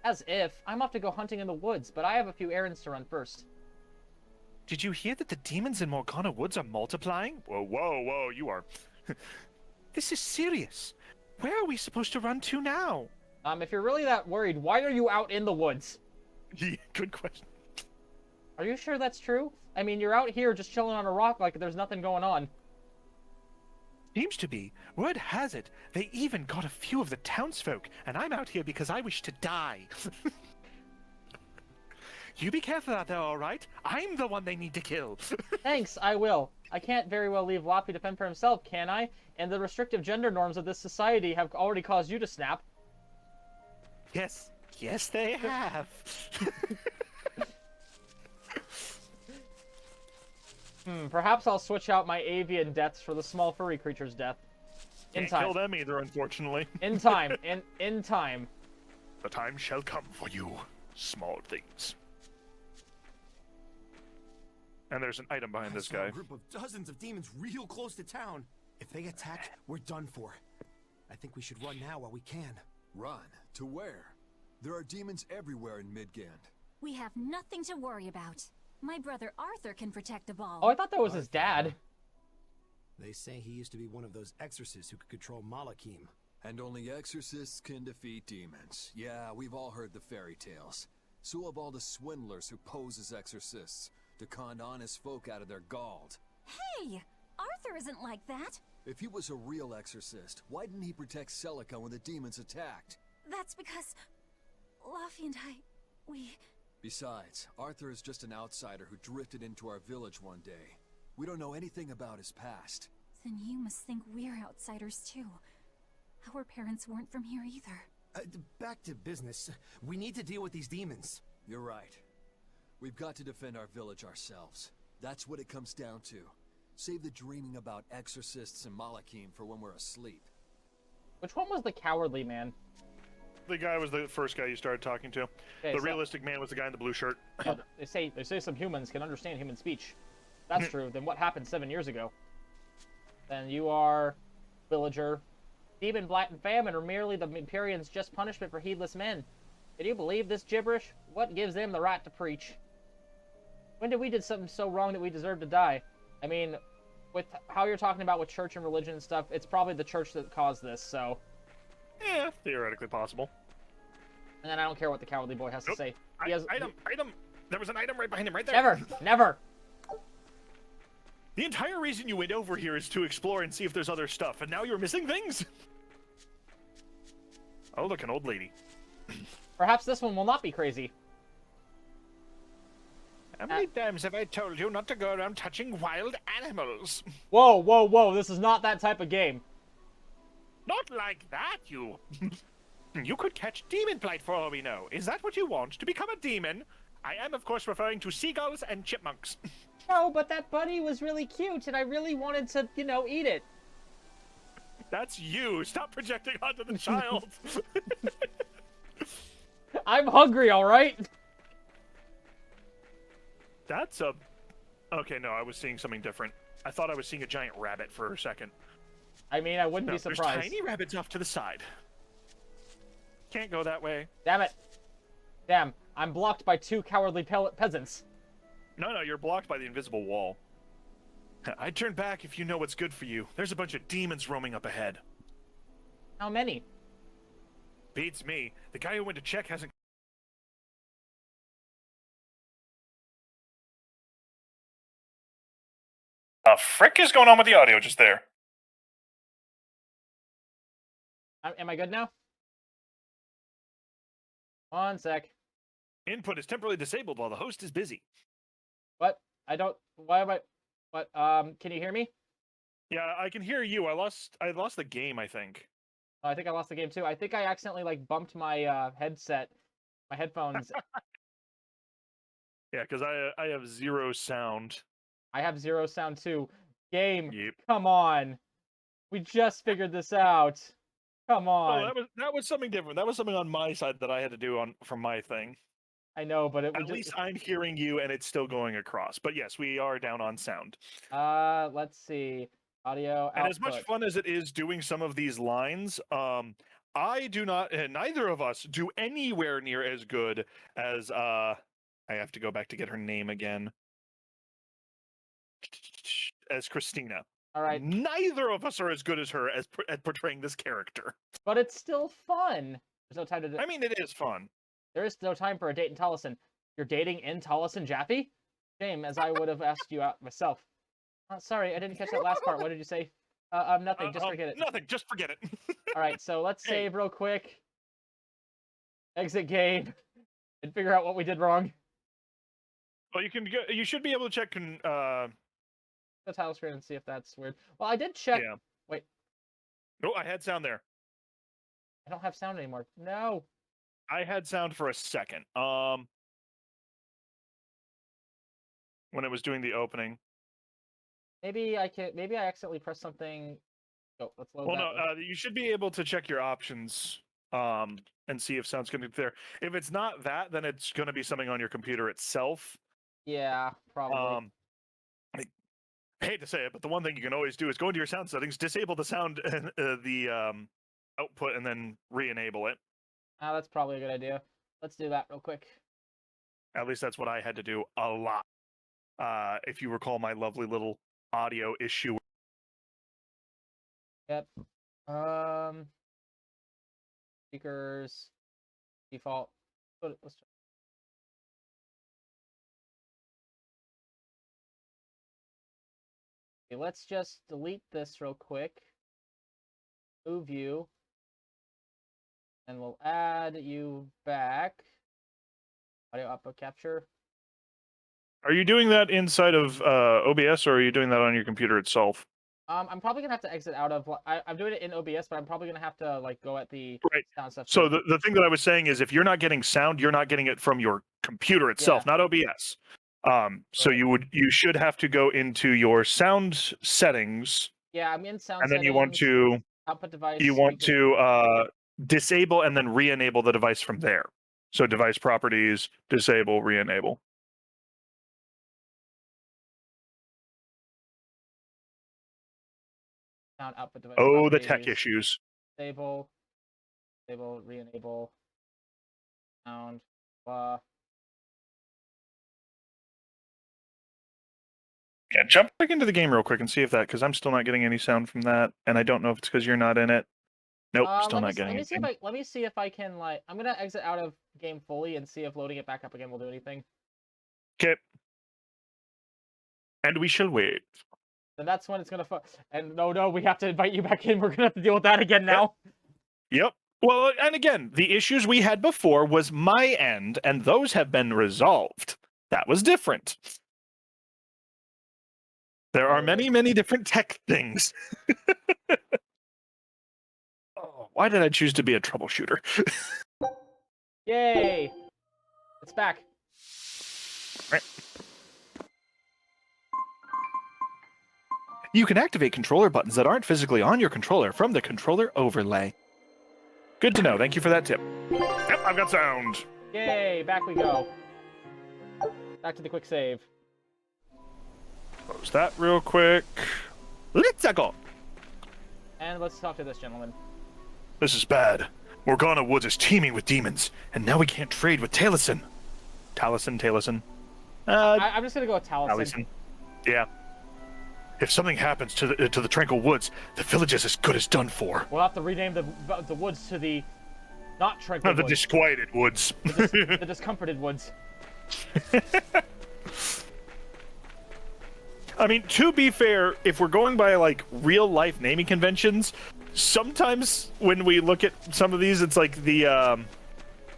[SPEAKER 2] As if. I'm off to go hunting in the woods, but I have a few errands to run first.
[SPEAKER 1] Did you hear that the demons in Morgana Woods are multiplying? Whoa, whoa, whoa, you are... This is serious. Where are we supposed to run to now?
[SPEAKER 2] If you're really that worried, why are you out in the woods?
[SPEAKER 1] Good question.
[SPEAKER 2] Are you sure that's true? I mean, you're out here just chilling on a rock like there's nothing going on.
[SPEAKER 1] Seems to be. Word has it, they even got a few of the townsfolk, and I'm out here because I wish to die. You be careful out there, all right? I'm the one they need to kill.
[SPEAKER 2] Thanks, I will. I can't very well leave Loppy to fend for himself, can I? And the restrictive gender norms of this society have already caused you to snap.
[SPEAKER 1] Yes, yes they have.
[SPEAKER 2] Perhaps I'll switch out my avian deaths for the small furry creature's death. In
[SPEAKER 1] Can't
[SPEAKER 2] time.
[SPEAKER 1] kill them either, unfortunately.
[SPEAKER 2] In time. In time.
[SPEAKER 1] The time shall come for you, small things. And there's an item behind this
[SPEAKER 10] I saw
[SPEAKER 1] guy.
[SPEAKER 10] a group of dozens of demons real close to town. If they attack, we're done for. I think we should run now while we can.
[SPEAKER 11] Run? To where? There are demons everywhere in Midgand.
[SPEAKER 6] We have nothing to worry about. My brother Arthur can protect the ball.
[SPEAKER 2] Oh, I thought that was his dad.
[SPEAKER 10] They say he used to be one of those exorcists who could control Malakim.
[SPEAKER 11] And only exorcists can defeat demons. Yeah, we've all heard the fairy tales. So have all the swindlers who pose as exorcists to con honest folk out of their gold.
[SPEAKER 6] Hey! Arthur isn't like that.
[SPEAKER 11] If he was a real exorcist, why didn't he protect Celica when the demons attacked?
[SPEAKER 6] That's because Luffy and we...
[SPEAKER 11] Besides, Arthur is just an outsider who drifted into our village one day. We don't know anything about his past.
[SPEAKER 6] Then you must think we're outsiders too. Our parents weren't from here either.
[SPEAKER 10] Back to business. We need to deal with these demons.
[SPEAKER 11] You're right. We've got to defend our village ourselves. That's what it comes down to. Save the dreaming about exorcists and Malakim for when we're asleep.
[SPEAKER 2] Which one was the cowardly man?
[SPEAKER 1] The guy was the first guy you started talking to.
[SPEAKER 2] Okay,
[SPEAKER 1] the realistic man was the guy in the blue shirt.
[SPEAKER 2] Oh, they say some humans can understand human speech. If that's true. Then what happened 7 years ago? Then you are villager. Demon, blight, and famine are merely the Empyrean's just punishment for heedless men. Can you believe this gibberish? What gives them the right to preach? When did we do something so wrong that we deserve to die? I mean, with how you're talking about with church and religion and stuff, it's probably the church that caused this, so...
[SPEAKER 1] Yeah, theoretically possible.
[SPEAKER 2] And then I don't care what the cowardly boy has to say. He has...
[SPEAKER 1] Item! There was an item right behind him, right there!
[SPEAKER 2] Never!
[SPEAKER 1] The entire reason you went over here is to explore and see if there's other stuff, and now you're missing things? Oh, look, an old lady.
[SPEAKER 2] Perhaps this one will not be crazy.
[SPEAKER 1] How many times have I told you not to go around touching wild animals?
[SPEAKER 2] Whoa, whoa, whoa, this is not that type of game.
[SPEAKER 1] Not like that, you... You could catch demon blight for all we know. Is that what you want, to become a demon? I am, of course, referring to seagulls and chipmunks.
[SPEAKER 2] No, but that bunny was really cute, and I really wanted to, you know, eat it.
[SPEAKER 1] That's you. Stop projecting onto the child.
[SPEAKER 2] I'm hungry, all right?
[SPEAKER 1] That's a... Okay, no, I was seeing something different. I thought I was seeing a giant rabbit for a second.
[SPEAKER 2] I mean, I wouldn't be surprised.
[SPEAKER 1] There's tiny rabbits off to the side. Can't go that way.
[SPEAKER 2] Damn it. Damn, I'm blocked by 2 cowardly peasants.
[SPEAKER 1] No, you're blocked by the invisible wall. I'd turn back if you know what's good for you. There's a bunch of demons roaming up ahead.
[SPEAKER 2] How many?
[SPEAKER 1] Beats me. The guy who went to check hasn't... The frick is going on with the audio just there?
[SPEAKER 2] Am I good now? One sec.
[SPEAKER 1] Input is temporarily disabled while the host is busy.
[SPEAKER 2] What? I don't... Why am I... What? Can you hear me?
[SPEAKER 1] Yeah, I can hear you. I lost the game, I think.
[SPEAKER 2] Oh, I think I lost the game too. I think I accidentally, like, bumped my headset, my headphones.
[SPEAKER 1] Yeah, because I have 0 sound.
[SPEAKER 2] I have 0 sound too. Game,
[SPEAKER 1] Yep.
[SPEAKER 2] Come on. We just figured this out. Come on.
[SPEAKER 1] Oh, that was something different. That was something on my side that I had to do from my thing.
[SPEAKER 2] I know, but
[SPEAKER 1] at least I'm hearing you and it's still going across. But yes, we are down on sound.
[SPEAKER 2] Let's see. Audio output.
[SPEAKER 1] And as much fun as it is doing some of these lines, I do not, and neither of us do anywhere near as good as I have to go back to get her name again. As Christina.
[SPEAKER 2] All right.
[SPEAKER 1] Neither of us are as good as her at portraying this character.
[SPEAKER 2] But it's still fun. There's no time to...
[SPEAKER 1] I mean, it is fun.
[SPEAKER 2] There is no time for a date in Tolleson. You're dating in Tolleson, Jaffe? Shame, as I would have asked you out myself. Sorry, I didn't catch that last part. What did you say? Nothing. Just forget it.
[SPEAKER 1] Nothing. Just forget it.
[SPEAKER 2] All right, so let's save real quick. Exit game. And figure out what we did wrong.
[SPEAKER 1] Well, you should be able to check
[SPEAKER 2] the title screen and see if that's weird. Well, I did check.
[SPEAKER 1] Yeah.
[SPEAKER 2] Wait.
[SPEAKER 1] Oh, I had sound there.
[SPEAKER 2] I don't have sound anymore. No.
[SPEAKER 1] I had sound for a second. When it was doing the opening.
[SPEAKER 2] Maybe I accidentally pressed something. Oh, let's load
[SPEAKER 1] well,
[SPEAKER 2] that.
[SPEAKER 1] no, you should be able to check your options and see if sound's going to be there. If it's not that, then it's going to be something on your computer itself.
[SPEAKER 2] Yeah, probably.
[SPEAKER 1] I hate to say it, but the one thing you can always do is go into your sound settings, disable the sound and the output, and then re-enable it.
[SPEAKER 2] That's probably a good idea. Let's do that real quick.
[SPEAKER 1] At least that's what I had to do a lot. If you recall my lovely little audio issue.
[SPEAKER 2] Yep. Speakers. Default. Let's try. Okay, let's just delete this real quick. Move you. And we'll add you back. Audio output capture.
[SPEAKER 1] Are you doing that inside of OBS, or are you doing that on your computer itself?
[SPEAKER 2] I'm probably gonna have to exit out of. I'm doing it in OBS, but I'm probably gonna have to like go at the
[SPEAKER 1] Right.
[SPEAKER 2] sound stuff.
[SPEAKER 1] So
[SPEAKER 2] too.
[SPEAKER 1] the thing that I was saying is, if you're not getting sound, you're not getting it from your computer itself, not OBS. So
[SPEAKER 2] Right.
[SPEAKER 1] you should have to go into your sound settings,
[SPEAKER 2] Yeah, I'm in sound
[SPEAKER 1] and then
[SPEAKER 2] settings.
[SPEAKER 1] you want to
[SPEAKER 2] output device.
[SPEAKER 1] disable and then re-enable the device from there. So device properties, disable, re-enable.
[SPEAKER 2] Sound output device.
[SPEAKER 1] Oh, the tech
[SPEAKER 2] properties.
[SPEAKER 1] issues.
[SPEAKER 2] Disable, re-enable, sound, blah.
[SPEAKER 1] Yeah, jump back into the game real quick and see if that, because I'm still not getting any sound from that, and I don't know if it's because you're not in it. Nope, still not getting anything.
[SPEAKER 2] Let me see if I can like. I'm gonna exit out of game fully and see if loading it back up again will do anything.
[SPEAKER 1] Okay. And we shall wait.
[SPEAKER 2] And that's when it's gonna. And no, we have to invite you back in. We're gonna have to deal with that again now.
[SPEAKER 1] Yep. Well, and again, the issues we had before was my end, and those have been resolved. That was different. There are many, many different tech things. Oh, why did I choose to be a troubleshooter?
[SPEAKER 2] Yay! It's back.
[SPEAKER 1] Right. You can activate controller buttons that aren't physically on your controller from the controller overlay. Good to know. Thank you for that tip. Yep, I've got sound.
[SPEAKER 2] Yay! Back we go. Back to the quick save.
[SPEAKER 1] Close that real quick. Let's go.
[SPEAKER 2] And let's talk to this gentleman.
[SPEAKER 1] This is bad. Morgana Woods is teeming with demons, and now we can't trade with Taliesin. Taliesin.
[SPEAKER 2] I'm just gonna go with Taliesin.
[SPEAKER 1] Yeah. If something happens to the Tranquil Woods, the village is as good as done for.
[SPEAKER 2] We'll have to rename the woods to the not Tranquil
[SPEAKER 1] The
[SPEAKER 2] Woods.
[SPEAKER 1] Disquieted Woods.
[SPEAKER 2] The Discomforted Woods.
[SPEAKER 1] I mean, to be fair, if we're going by like real life naming conventions, sometimes when we look at some of these, it's like the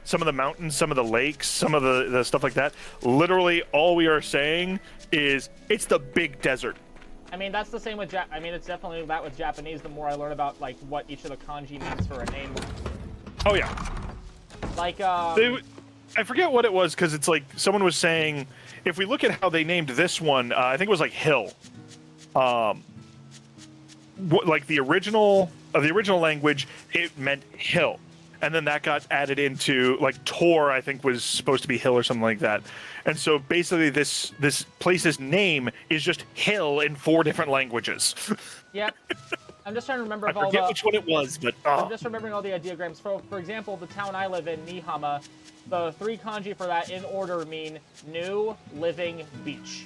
[SPEAKER 1] some of the mountains, some of the lakes, some of the stuff like that. Literally, all we are saying is it's the big desert.
[SPEAKER 2] I mean, that's the same with I mean, it's definitely that with Japanese. The more I learn about like what each of the kanji means for a name.
[SPEAKER 1] Oh yeah.
[SPEAKER 2] Like
[SPEAKER 1] I forget what it was, because it's like someone was saying, if we look at how they named this one, I think it was like hill. Like the original language, it meant hill, and then that got added into like Tor, I think was supposed to be hill or something like that. And so basically this place's name is just hill in 4 different languages.
[SPEAKER 2] Yep. I'm just trying to remember
[SPEAKER 1] I
[SPEAKER 2] if all
[SPEAKER 1] forget
[SPEAKER 2] the...
[SPEAKER 1] which one it was, but...
[SPEAKER 2] I'm just remembering all the ideograms. For example, the town I live in, Nihama, the 3 kanji for that in order mean new, living, beach.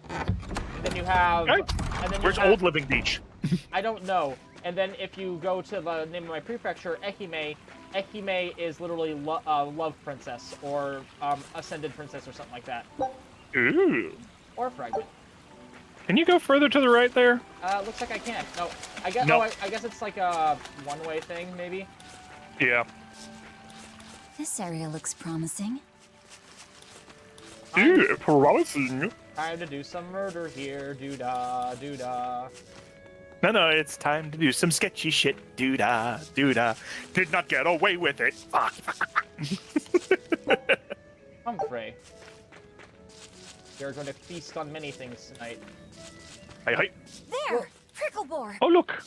[SPEAKER 2] And then you have...
[SPEAKER 1] Okay.
[SPEAKER 2] And then
[SPEAKER 1] Where's Old Living Beach?
[SPEAKER 2] I don't know. And then if you go to the name of my prefecture, Ehime is literally love princess, or ascended princess, or something like that.
[SPEAKER 1] Ooh.
[SPEAKER 2] Or fragment.
[SPEAKER 1] Can you go further to the right there?
[SPEAKER 2] Looks like I can't. No, I guess.
[SPEAKER 1] Nope.
[SPEAKER 2] Oh, I guess it's like a one-way thing, maybe.
[SPEAKER 1] Yeah.
[SPEAKER 6] This area looks promising.
[SPEAKER 1] Ooh, promising.
[SPEAKER 2] Time to do some murder here. Doo-dah, doo-dah.
[SPEAKER 1] No, it's time to do some sketchy shit. Doo-dah, doo-dah. Did not get away with it. Fuck.
[SPEAKER 2] Humphrey. You're going to feast on many things tonight.
[SPEAKER 1] Hi.
[SPEAKER 6] There! Prickle boar!
[SPEAKER 1] Oh, look.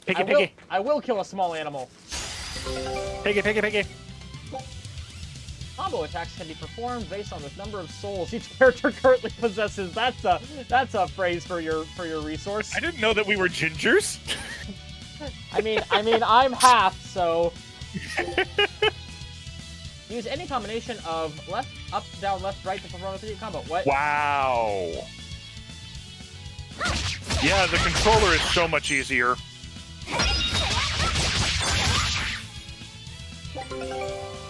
[SPEAKER 1] Piggy.
[SPEAKER 2] I will kill a small animal.
[SPEAKER 1] Piggy.
[SPEAKER 2] Combo attacks can be performed based on the number of souls each character currently possesses. That's a phrase for your resource.
[SPEAKER 1] I didn't know that we were gingers.
[SPEAKER 2] I mean, I'm half, so use any combination of left, up, down, left, right to perform a 3-hit combo. What?
[SPEAKER 1] Wow. Yeah, the controller is so much easier.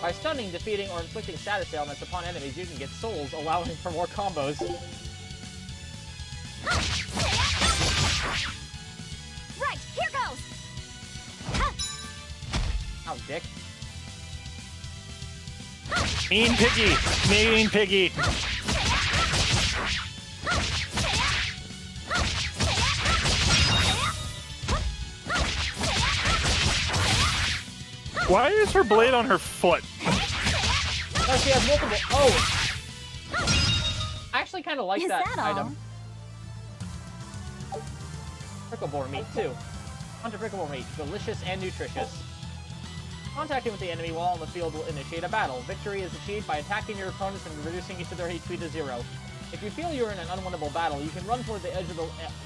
[SPEAKER 2] By stunning, defeating, or inflicting status ailments upon enemies, you can get souls, allowing for more combos. Ow, dick.
[SPEAKER 1] Mean piggy! Mean piggy! Why is her blade on her foot?
[SPEAKER 2] Oh, she has multiple. Oh! I actually kind of like
[SPEAKER 6] Is
[SPEAKER 2] that
[SPEAKER 6] that all?
[SPEAKER 2] item. Pricklebore meat, too. Hunter pricklebore meat. Delicious and nutritious. Contacting with the enemy while on the field will initiate a battle. Victory is achieved by attacking your opponents and reducing each of their HP to 0. If you feel you're in an unwinnable battle, you can run toward the edge of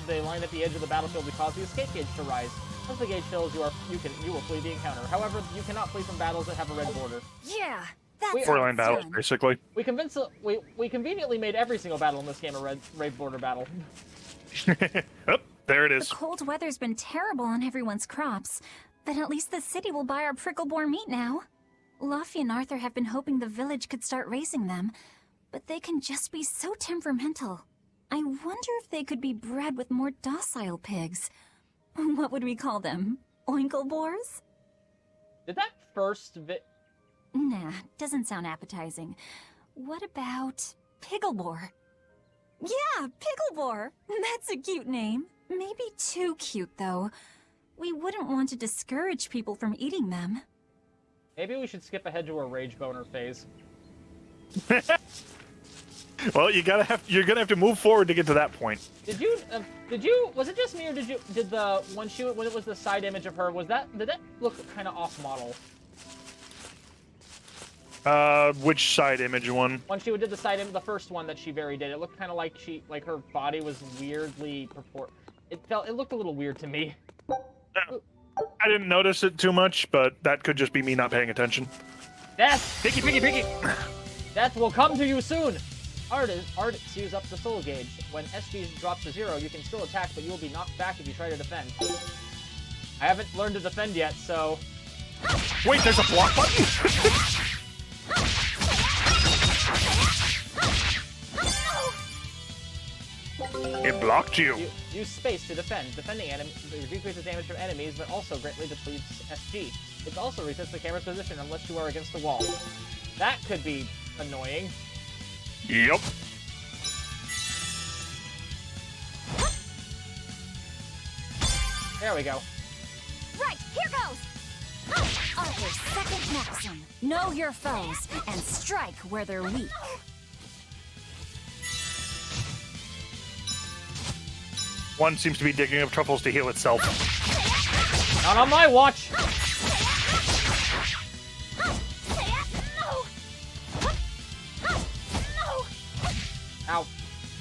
[SPEAKER 2] the line at the edge of the battlefield to cause the escape gauge to rise. Once the gauge fills, you will flee the encounter. However, you cannot flee from battles that have a red border.
[SPEAKER 6] Yeah, that's
[SPEAKER 2] We-
[SPEAKER 1] Four
[SPEAKER 6] how
[SPEAKER 1] line
[SPEAKER 6] it's
[SPEAKER 1] battles,
[SPEAKER 6] done.
[SPEAKER 1] basically.
[SPEAKER 2] We conveniently made every single battle in this game a red border battle.
[SPEAKER 1] Oh, there it
[SPEAKER 6] The
[SPEAKER 1] is.
[SPEAKER 6] cold weather's been terrible on everyone's crops, but at least the city will buy our pricklebore meat now. Luffy and Arthur have been hoping the village could start raising them, but they can just be so temperamental. I wonder if they could be bred with more docile pigs. What would we call them? Oinklebores?
[SPEAKER 2] Did that first
[SPEAKER 6] Nah, doesn't sound appetizing. What about Pigglebore? Yeah, Pigglebore! That's a cute name. Maybe too cute, though. We wouldn't want to discourage people from eating them.
[SPEAKER 2] Maybe we should skip ahead to a rage boner phase.
[SPEAKER 1] Well, you're gonna have to move forward to get to that point.
[SPEAKER 2] Did you, was it just me or did the when it was the side image of her, did that look kind of off model?
[SPEAKER 1] Which side image one?
[SPEAKER 2] When she did the side image, the first one that she did, it looked kind of like her body was weirdly it looked a little weird to me.
[SPEAKER 1] I didn't notice it too much, but that could just be me not paying attention.
[SPEAKER 2] Death!
[SPEAKER 1] Piggy, piggy, piggy!
[SPEAKER 2] Death will come to you soon! Art use up the soul gauge. When SG drops to 0, you can still attack, but you will be knocked back if you try to defend. I haven't learned to defend yet, so...
[SPEAKER 1] Wait, there's a block button? It blocked you.
[SPEAKER 2] Use space to defend. Defending decreases damage from enemies, but also greatly depletes SG. It also resets the camera's position unless you are against the wall. That could be annoying.
[SPEAKER 1] Yep.
[SPEAKER 2] There we go.
[SPEAKER 6] Right, here goes! Arthur's second maxim. Know your foes, and strike where they're weak.
[SPEAKER 1] One seems to be digging up truffles to heal itself.
[SPEAKER 2] Not on my watch! Ow.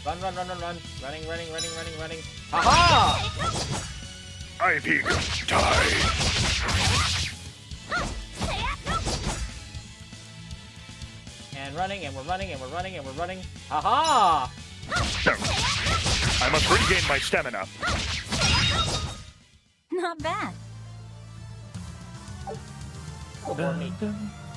[SPEAKER 2] Run. Running. Haha!
[SPEAKER 1] I pig, die.
[SPEAKER 2] And we're running. Haha!
[SPEAKER 1] I must regain my stamina.
[SPEAKER 6] Not bad.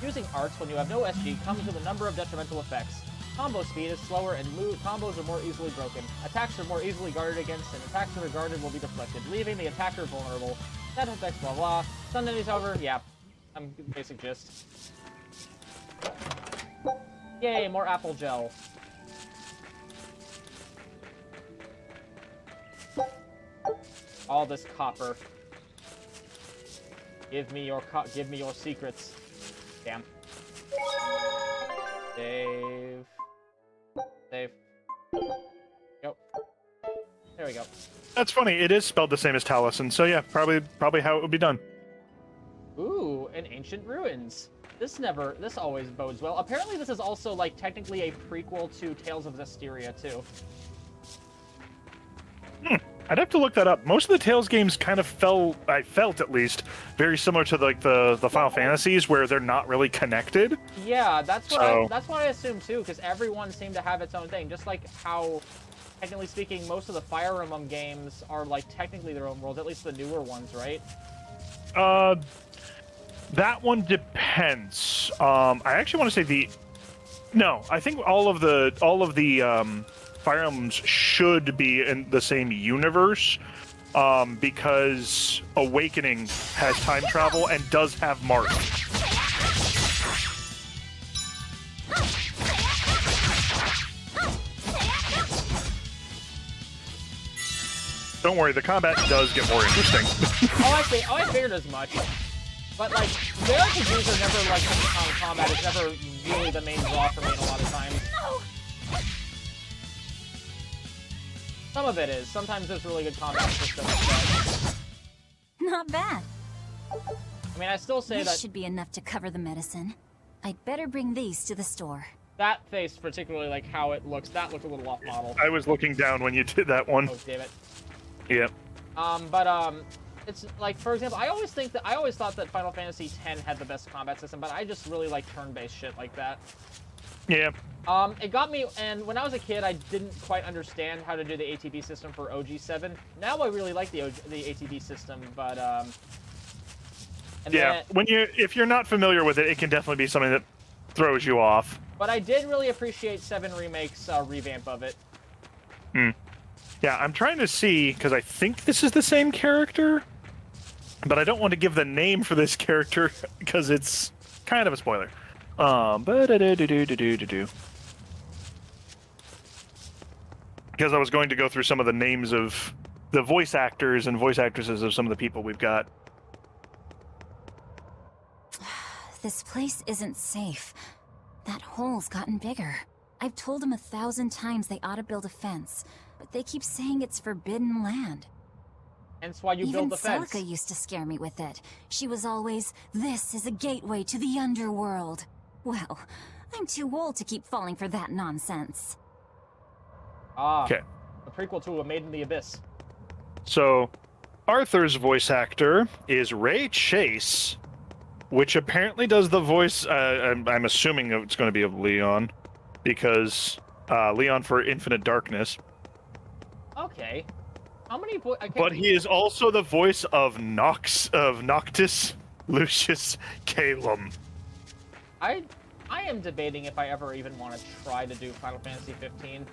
[SPEAKER 2] Using arts when you have no SG comes with a number of detrimental effects. Combo speed is slower and combos are more easily broken. Attacks are more easily guarded against, and attacks that are guarded will be deflected, leaving the attacker vulnerable. That effects blah blah. Stun enemies, however, yeah. Basic gist. Yay, more apple gel. All this copper. Give me your secrets. Damn. Save. Go. There we go.
[SPEAKER 1] That's funny. It is spelled the same as Taliesin, so yeah, probably how it would be done.
[SPEAKER 2] Ooh, an ancient ruins. This always bodes well. Apparently, this is also like technically a prequel to Tales of Berseria too.
[SPEAKER 1] I'd have to look that up. Most of the Tales games kind of I felt at least, very similar to like the Final Fantasies, where they're not really connected.
[SPEAKER 2] Yeah, that's what I assume too, because everyone seemed to have its own thing. Just like how, technically speaking, most of the Fire Emblem games are like technically their own worlds, at least the newer ones, right?
[SPEAKER 1] That one depends. I actually want to say I think all of the Fire Emblems should be in the same universe. because Awakening has time travel and does have Mark. Don't worry, the combat does get more interesting.
[SPEAKER 2] I figured as much. But, like, the RPGs are never, like, combat is never really the main draw for me in a lot of times. Some of it is. Sometimes there's really good combat systems, but...
[SPEAKER 6] Not bad.
[SPEAKER 2] I mean, I still say
[SPEAKER 6] This
[SPEAKER 2] that...
[SPEAKER 6] should be enough to cover the medicine. I'd better bring these to the store.
[SPEAKER 2] That face, particularly, like, how it looks, that looked a little off-model.
[SPEAKER 1] I was looking down when you did that one.
[SPEAKER 2] Oh, damn it.
[SPEAKER 1] Yep.
[SPEAKER 2] It's like, for example, I always thought that Final Fantasy X had the best combat system, but I just really like turn-based shit like that.
[SPEAKER 1] Yeah.
[SPEAKER 2] It got me, and when I was a kid, I didn't quite understand how to do the ATB system for OG7. Now I really like the ATB system, but
[SPEAKER 1] yeah, if you're not familiar with it, it can definitely be something that throws you off.
[SPEAKER 2] But I did really appreciate 7 Remake's revamp of it.
[SPEAKER 1] Yeah, I'm trying to see, because I think this is the same character, but I don't want to give the name for this character, because it's kind of a spoiler. Because I was going to go through some of the names of the voice actors and voice actresses of some of the people we've got.
[SPEAKER 6] This place isn't safe. That hole's gotten bigger. I've told them 1,000 times they ought to build a fence, but they keep saying it's forbidden land.
[SPEAKER 2] Hence why you build the fence.
[SPEAKER 6] Even Celica used to scare me with it. She was always, "This is a gateway to the underworld." Well, I'm too old to keep falling for that nonsense.
[SPEAKER 2] Okay. A prequel to A Made in the Abyss.
[SPEAKER 1] So, Arthur's voice actor is Ray Chase, which apparently does the voice, I'm assuming it's going to be of Leon, because Leon for Infinite Darkness.
[SPEAKER 2] Okay. How many
[SPEAKER 1] But he is also the voice of Noctis Lucius Calum.
[SPEAKER 2] I am debating if I ever even want to try to do Final Fantasy 15.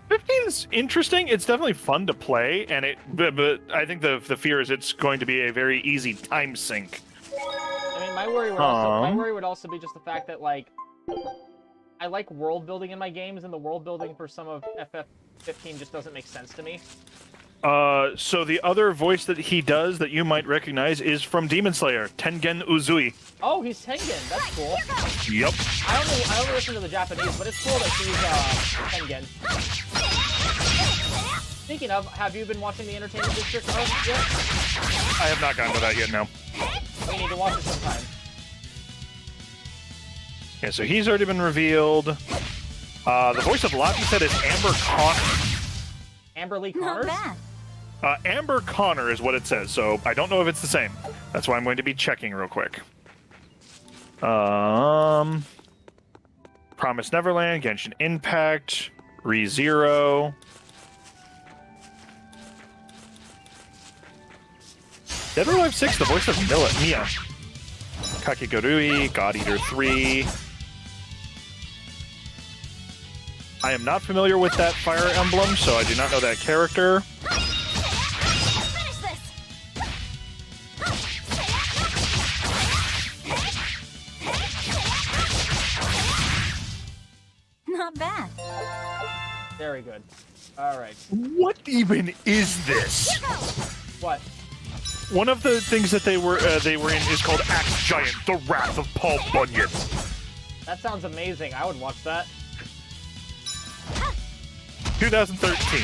[SPEAKER 1] 15 is interesting. It's definitely fun to play, and but I think the fear is it's going to be a very easy time sink.
[SPEAKER 2] I mean, my worry would also be just the fact that, like, I like world building in my games, and the world building for some of FF15 just doesn't make sense to me.
[SPEAKER 1] So the other voice that he does that you might recognize is from Demon Slayer, Tengen Uzui.
[SPEAKER 2] Oh, he's Tengen. That's cool.
[SPEAKER 1] Yep.
[SPEAKER 2] I only listen to the Japanese, but it's cool that he's Tengen. Speaking of, have you been watching the Entertainment District arc yet?
[SPEAKER 1] I have not gotten to that yet, no.
[SPEAKER 2] We need to watch it sometime.
[SPEAKER 1] Yeah, so he's already been revealed. The voice of Laphicet is Amber Connor.
[SPEAKER 2] Amber Lee Connors?
[SPEAKER 6] Not bad.
[SPEAKER 1] Amber Connor is what it says, so I don't know if it's the same. That's why I'm going to be checking real quick. Promised Neverland, Genshin Impact, ReZero. Dead or Alive 6, the voice of Mia. Kakegurui, God Eater 3. I am not familiar with that fire emblem, so I do not know that character.
[SPEAKER 6] Finish this. Not bad.
[SPEAKER 2] Very good. All right.
[SPEAKER 1] What even is this?
[SPEAKER 2] What?
[SPEAKER 1] One of the things that they were in is called Axe Giant: The Wrath of Paul Bunyan.
[SPEAKER 2] That sounds amazing. I would watch that.
[SPEAKER 1] 2013.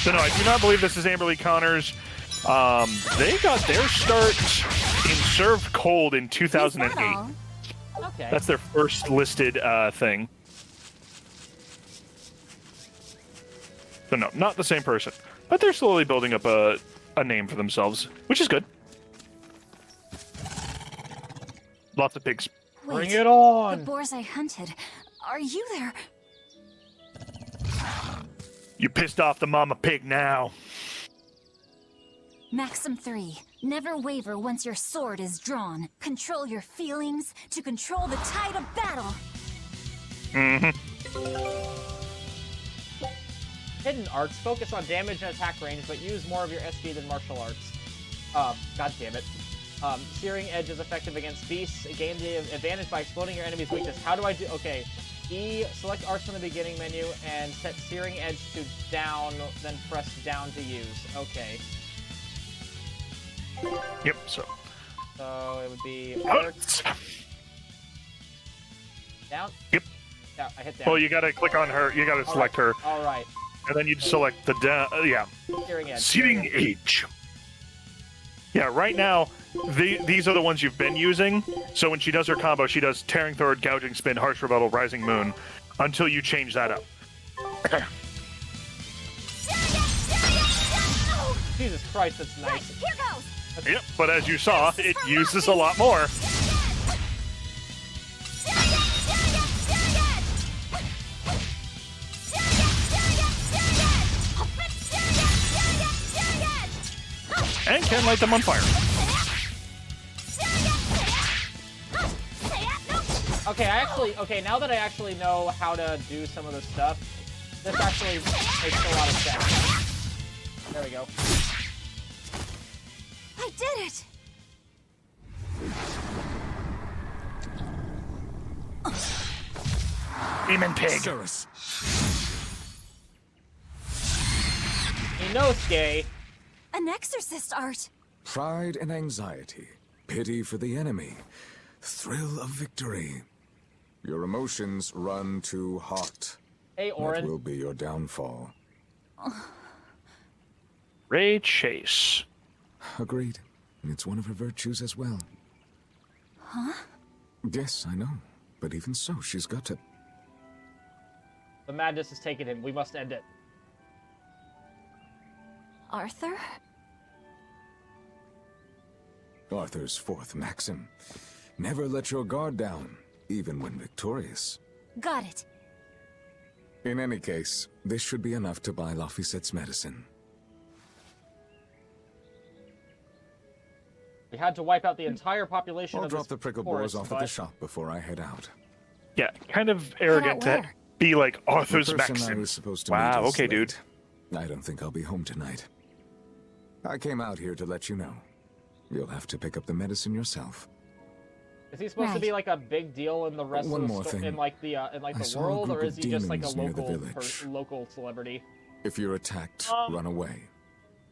[SPEAKER 1] So no, I do not believe this is Amber Lee Connors. They got their start in Served Cold in 2008.
[SPEAKER 2] Okay.
[SPEAKER 1] That's their first listed thing. So no, not the same person. But they're slowly building up a name for themselves, which is good. Lots of pigs.
[SPEAKER 6] Wait,
[SPEAKER 2] bring it on!
[SPEAKER 6] The boars I hunted. Are you there?
[SPEAKER 1] You pissed off the mama pig now.
[SPEAKER 6] Maxim 3. Never waver once your sword is drawn. Control your feelings to control the tide of battle.
[SPEAKER 1] Mm-hmm.
[SPEAKER 2] Hidden arts focus on damage and attack range, but use more of your SG than martial arts. God damn it. Searing Edge is effective against beasts. Gain the advantage by exploding your enemy's weakness. How do I do? Okay. E, select arts from the beginning menu and set Searing Edge to down, then press down to use. Okay.
[SPEAKER 1] Yep, so
[SPEAKER 2] it would be arts. Down?
[SPEAKER 1] Yep.
[SPEAKER 2] Yeah, I hit down.
[SPEAKER 1] Well, you gotta click on her, you gotta select her.
[SPEAKER 2] Alright.
[SPEAKER 1] And then you'd select the down, yeah.
[SPEAKER 2] Searing Edge.
[SPEAKER 1] Searing Edge. Yeah, right now, these are the ones you've been using. So when she does her combo, she does Tearing Sword, Gouging Spin, Harsh Rebuttal, Rising Moon, until you change that up.
[SPEAKER 2] Jesus Christ, that's nice.
[SPEAKER 4] Right, here goes.
[SPEAKER 1] Yep, but as you saw, it uses a lot more. And can light them on fire.
[SPEAKER 2] Okay, now that I actually know how to do some of this stuff, this actually makes a lot of sense. There we go.
[SPEAKER 4] I did it!
[SPEAKER 1] Demon Pig.
[SPEAKER 2] Inosuke.
[SPEAKER 6] An exorcist art.
[SPEAKER 3] Pride and anxiety, pity for the enemy, thrill of victory. Your emotions run too hot.
[SPEAKER 2] Hey, Orin.
[SPEAKER 3] That will be your downfall.
[SPEAKER 1] Ray Chase.
[SPEAKER 3] Agreed. It's one of her virtues as well.
[SPEAKER 6] Huh?
[SPEAKER 3] Yes, I know. But even so, she's got to...
[SPEAKER 2] The madness has taken him. We must end it.
[SPEAKER 6] Arthur?
[SPEAKER 3] Arthur's fourth maxim. Never let your guard down, even when victorious.
[SPEAKER 6] Got it.
[SPEAKER 3] In any case, this should be enough to buy Lafisette's medicine.
[SPEAKER 2] We had to wipe out the entire population
[SPEAKER 3] I'll
[SPEAKER 2] of
[SPEAKER 3] drop
[SPEAKER 2] this
[SPEAKER 3] the prickle
[SPEAKER 2] forest,
[SPEAKER 3] boars off at the shop before I head out.
[SPEAKER 1] Yeah, kind of arrogant to be like Arthur's
[SPEAKER 3] the person I
[SPEAKER 1] maxim.
[SPEAKER 3] was supposed to
[SPEAKER 1] Wow,
[SPEAKER 3] meet is
[SPEAKER 1] okay,
[SPEAKER 3] late.
[SPEAKER 1] dude.
[SPEAKER 3] I don't think I'll be home tonight. I came out here to let you know. You'll have to pick up the medicine yourself.
[SPEAKER 2] Is he supposed to be like a big deal in the rest
[SPEAKER 3] One
[SPEAKER 2] of
[SPEAKER 3] more
[SPEAKER 2] the
[SPEAKER 3] thing.
[SPEAKER 2] in like the
[SPEAKER 3] I saw a
[SPEAKER 2] world,
[SPEAKER 3] group
[SPEAKER 2] or
[SPEAKER 3] of
[SPEAKER 2] is he just like a
[SPEAKER 3] demons near the
[SPEAKER 2] local
[SPEAKER 3] village.
[SPEAKER 2] local celebrity?
[SPEAKER 3] If you're attacked, run away.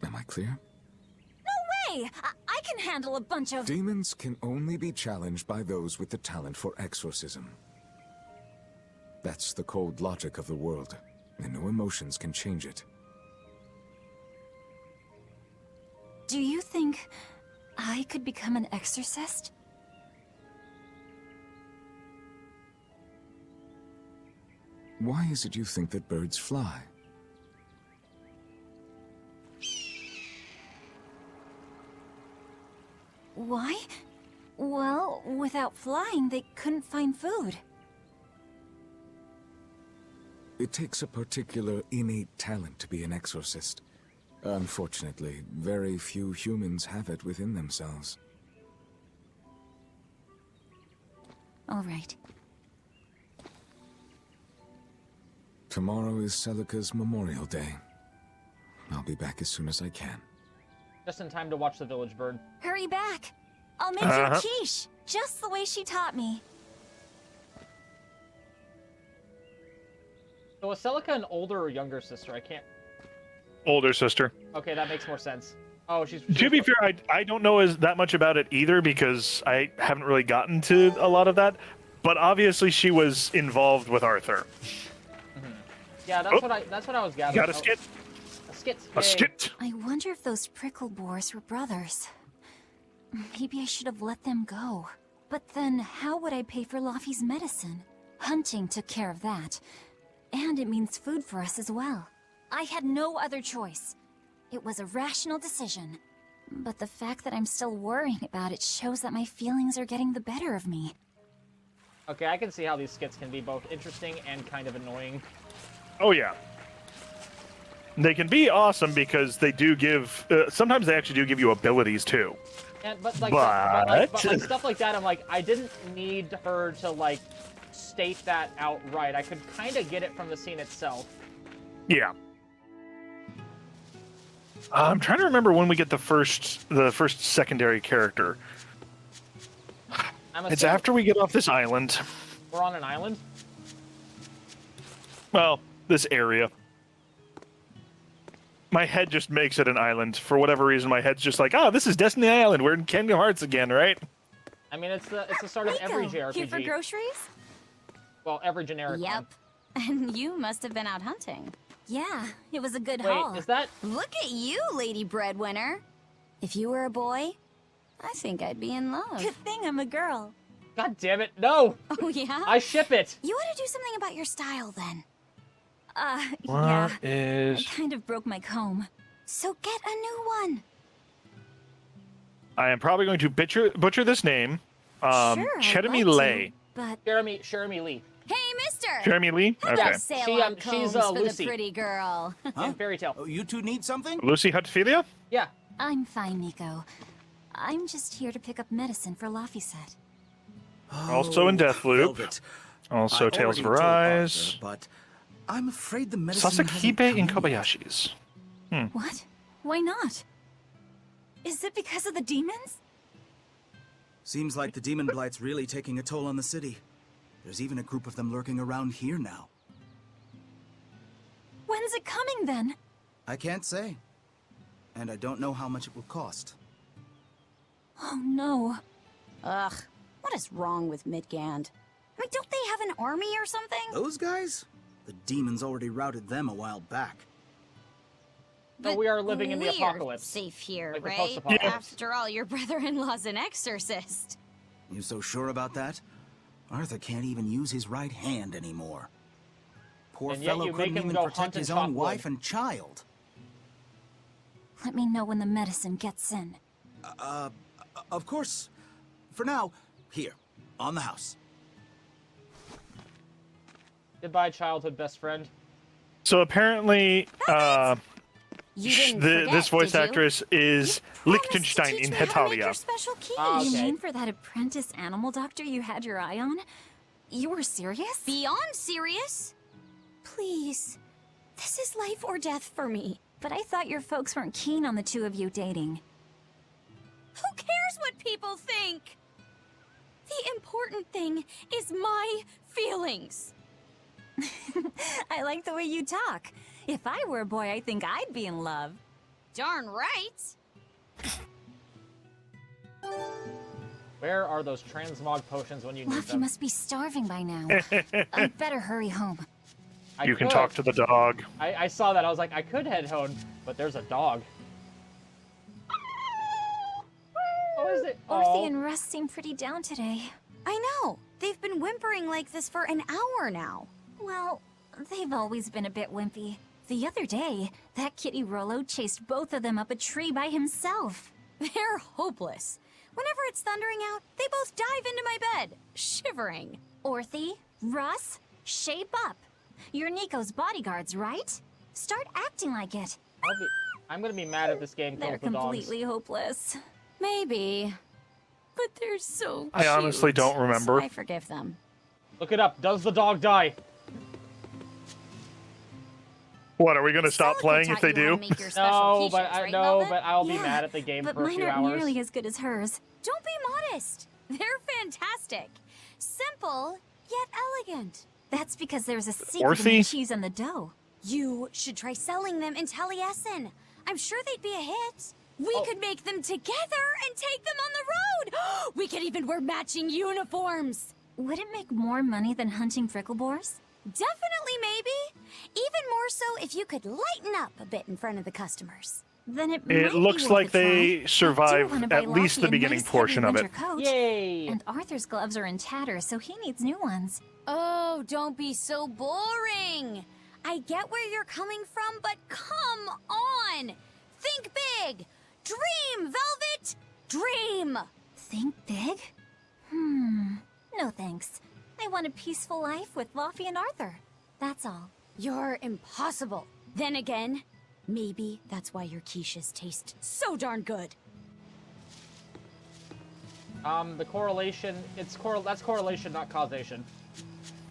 [SPEAKER 3] Am I clear?
[SPEAKER 6] No way! I can handle a bunch of...
[SPEAKER 3] Demons can only be challenged by those with the talent for exorcism. That's the cold logic of the world, and no emotions can change it.
[SPEAKER 6] Do you think I could become an exorcist?
[SPEAKER 3] Why is it you think that birds fly?
[SPEAKER 6] Why? Well, without flying, they couldn't find food.
[SPEAKER 3] It takes a particular innate talent to be an exorcist. Unfortunately, very few humans have it within themselves.
[SPEAKER 6] All right.
[SPEAKER 3] Tomorrow is Celica's Memorial Day. I'll be back as soon as I can.
[SPEAKER 2] Just in time to watch the village burn.
[SPEAKER 6] Hurry back! I'll make you quiche, just the way she taught me.
[SPEAKER 2] So was Celica an older or younger sister? I can't...
[SPEAKER 1] Older sister.
[SPEAKER 2] Okay, that makes more sense. Oh, she's...
[SPEAKER 1] To be fair, I don't know that much about it either because I haven't really gotten to a lot of that. But obviously she was involved with Arthur.
[SPEAKER 2] Yeah, that's what I was gathering.
[SPEAKER 1] Got a skit.
[SPEAKER 2] A skit.
[SPEAKER 1] A skit.
[SPEAKER 6] I wonder if those prickle boars were brothers. Maybe I should have let them go. But then, how would I pay for Laffy's medicine? Hunting took care of that. And it means food for us as well. I had no other choice. It was a rational decision. But the fact that I'm still worrying about it shows that my feelings are getting the better of me.
[SPEAKER 2] Okay, I can see how these skits can be both interesting and kind of annoying.
[SPEAKER 1] Oh, yeah. They can be awesome because they do give... sometimes they actually do give you abilities, too.
[SPEAKER 2] And, but like stuff like that, I'm like, I didn't need her to, like, state that outright. I could kind of get it from the scene itself.
[SPEAKER 1] Yeah. I'm trying to remember when we get the first secondary character. It's after we get off this island.
[SPEAKER 2] We're on an island?
[SPEAKER 1] Well, this area. My head just makes it an island. For whatever reason, my head's just like, this is Destiny Island. We're in Kingdom Hearts again, right?
[SPEAKER 2] I mean, it's the start of every JRPG.
[SPEAKER 6] Here for groceries?
[SPEAKER 2] Well, every generic one.
[SPEAKER 6] Yep. And you must have been out hunting. Yeah, it was a good haul.
[SPEAKER 2] Wait, is that...
[SPEAKER 6] Look at you, Lady Breadwinner. If you were a boy, I think I'd be in love. Good thing I'm a girl.
[SPEAKER 2] God damn it, no!
[SPEAKER 6] Oh, yeah?
[SPEAKER 2] I ship it!
[SPEAKER 6] You ought to do something about your style, then.
[SPEAKER 1] What
[SPEAKER 6] yeah.
[SPEAKER 1] is...
[SPEAKER 6] I kind of broke my comb. So get a new one.
[SPEAKER 1] I am probably going to butcher this name.
[SPEAKER 6] Sure,
[SPEAKER 1] Jeremy Lay.
[SPEAKER 6] But
[SPEAKER 2] Jeremy Lee.
[SPEAKER 6] Hey, mister!
[SPEAKER 1] Jeremy Lee?
[SPEAKER 6] How
[SPEAKER 1] Okay.
[SPEAKER 6] about sail on
[SPEAKER 2] she's
[SPEAKER 6] combs for
[SPEAKER 2] Lucy.
[SPEAKER 6] the pretty girl?
[SPEAKER 2] In Fairy Tale.
[SPEAKER 10] Oh, you two need something?
[SPEAKER 1] Lucy Hutphilia?
[SPEAKER 2] Yeah.
[SPEAKER 6] I'm fine, Nico. I'm just here to pick up medicine for Laphicet.
[SPEAKER 1] Also in Deathloop.
[SPEAKER 10] Velvet.
[SPEAKER 1] Also
[SPEAKER 10] I
[SPEAKER 1] Tales of
[SPEAKER 10] already told
[SPEAKER 1] Arise.
[SPEAKER 10] Arthur, but I'm afraid the medicine hasn't
[SPEAKER 1] Sasakibe and
[SPEAKER 10] come yet.
[SPEAKER 1] Kobayashi's.
[SPEAKER 6] What? Why not? Is it because of the demons?
[SPEAKER 12] Seems like the demon blight's really taking a toll on the city. There's even a group of them lurking around here now.
[SPEAKER 6] When's it coming, then?
[SPEAKER 12] I can't say. And I don't know how much it will cost.
[SPEAKER 6] Oh, no.
[SPEAKER 13] Ugh, what is wrong with Midgand? I mean, don't they have an army or something?
[SPEAKER 12] Those guys? The demons already routed them a while back.
[SPEAKER 2] But we are living in the
[SPEAKER 13] we're
[SPEAKER 2] apocalypse.
[SPEAKER 13] Safe here,
[SPEAKER 2] Like the
[SPEAKER 13] right?
[SPEAKER 2] post-apocalypse.
[SPEAKER 13] After all, your brother-in-law's an exorcist.
[SPEAKER 12] You so sure about that? Arthur can't even use his right hand anymore. Poor
[SPEAKER 2] And yet
[SPEAKER 12] fellow
[SPEAKER 2] you make
[SPEAKER 12] couldn't
[SPEAKER 2] him
[SPEAKER 12] even
[SPEAKER 2] go
[SPEAKER 12] protect
[SPEAKER 2] hunt
[SPEAKER 12] his
[SPEAKER 2] and chop
[SPEAKER 12] own
[SPEAKER 2] wood.
[SPEAKER 12] wife and child.
[SPEAKER 6] Let me know when the medicine gets in.
[SPEAKER 12] Of course. For now, here, on the house.
[SPEAKER 2] Goodbye, childhood best friend.
[SPEAKER 1] So apparently,
[SPEAKER 13] You didn't forget,
[SPEAKER 1] this voice
[SPEAKER 13] did you?
[SPEAKER 1] actress is Liechtenstein in Hetalia.
[SPEAKER 6] Special key.
[SPEAKER 2] Ah,
[SPEAKER 6] You
[SPEAKER 2] okay.
[SPEAKER 6] mean for that apprentice animal doctor you had your eye on? You were serious?
[SPEAKER 13] Beyond serious? Please. This is life or death for me.
[SPEAKER 6] But I thought your folks weren't keen on the two of you dating.
[SPEAKER 13] Who cares what people think? The important thing is my feelings.
[SPEAKER 6] I like the way you talk. If I were a boy, I think I'd be in love.
[SPEAKER 13] Darn right.
[SPEAKER 2] Where are those transmog potions when you need
[SPEAKER 6] Luffy
[SPEAKER 2] them?
[SPEAKER 6] must be starving by now. I'd better hurry home.
[SPEAKER 1] You can talk to the dog.
[SPEAKER 2] I saw that. I was like, I could head home, but there's a dog. Oh, is it?
[SPEAKER 6] Orthe and Russ seem pretty down today.
[SPEAKER 13] I know. They've been whimpering like this for an hour now.
[SPEAKER 6] Well, they've always been a bit wimpy. The other day, that kitty Rollo chased both of them up a tree by himself.
[SPEAKER 13] They're hopeless. Whenever it's thundering out, they both dive into my bed, shivering.
[SPEAKER 6] Orthe, Russ, shape up. You're Nico's bodyguards, right? Start acting like it.
[SPEAKER 2] I'm gonna be mad if this game
[SPEAKER 6] They're
[SPEAKER 2] kills the dogs.
[SPEAKER 6] completely hopeless.
[SPEAKER 13] Maybe. But they're so
[SPEAKER 1] I honestly
[SPEAKER 13] cute,
[SPEAKER 1] don't remember.
[SPEAKER 13] So I forgive them.
[SPEAKER 2] Look it up. Does the dog die?
[SPEAKER 1] What, are we going to stop playing if they do?
[SPEAKER 2] No, but I'll be mad at the game
[SPEAKER 6] but
[SPEAKER 2] for a
[SPEAKER 6] mine
[SPEAKER 2] few
[SPEAKER 6] aren't
[SPEAKER 2] hours.
[SPEAKER 6] nearly as good as hers.
[SPEAKER 13] Don't be modest. They're fantastic. Simple, yet elegant.
[SPEAKER 6] That's because there's a secret in the
[SPEAKER 1] Orthe?
[SPEAKER 6] cheese and the dough.
[SPEAKER 13] You should try selling them in Taliesin. I'm sure they'd be a hit. We could make them together and take them on the road. We could even wear matching uniforms.
[SPEAKER 6] Would it make more money than hunting fricklebores?
[SPEAKER 13] Definitely, maybe. Even more so if you could lighten up a bit in front of the customers.
[SPEAKER 6] Then it
[SPEAKER 1] It
[SPEAKER 6] might
[SPEAKER 1] looks
[SPEAKER 6] be
[SPEAKER 1] like
[SPEAKER 6] worth a try.
[SPEAKER 1] they
[SPEAKER 6] I do
[SPEAKER 1] survive
[SPEAKER 6] wanna buy
[SPEAKER 1] at least
[SPEAKER 6] Lockie
[SPEAKER 1] the
[SPEAKER 6] a
[SPEAKER 1] beginning
[SPEAKER 6] nice,
[SPEAKER 1] portion
[SPEAKER 6] heavy
[SPEAKER 1] of it.
[SPEAKER 6] winter coat.
[SPEAKER 2] Yay!
[SPEAKER 6] And Arthur's gloves are in tatters, so he needs new ones.
[SPEAKER 13] Oh, don't be so boring. I get where you're coming from, but come on. Think big. Dream, Velvet. Dream.
[SPEAKER 6] Think big? No thanks. I want a peaceful life with Luffy and Arthur. That's all.
[SPEAKER 13] You're impossible. Then again, maybe that's why your quiches taste so darn good.
[SPEAKER 2] The correlation, that's correlation, not causation.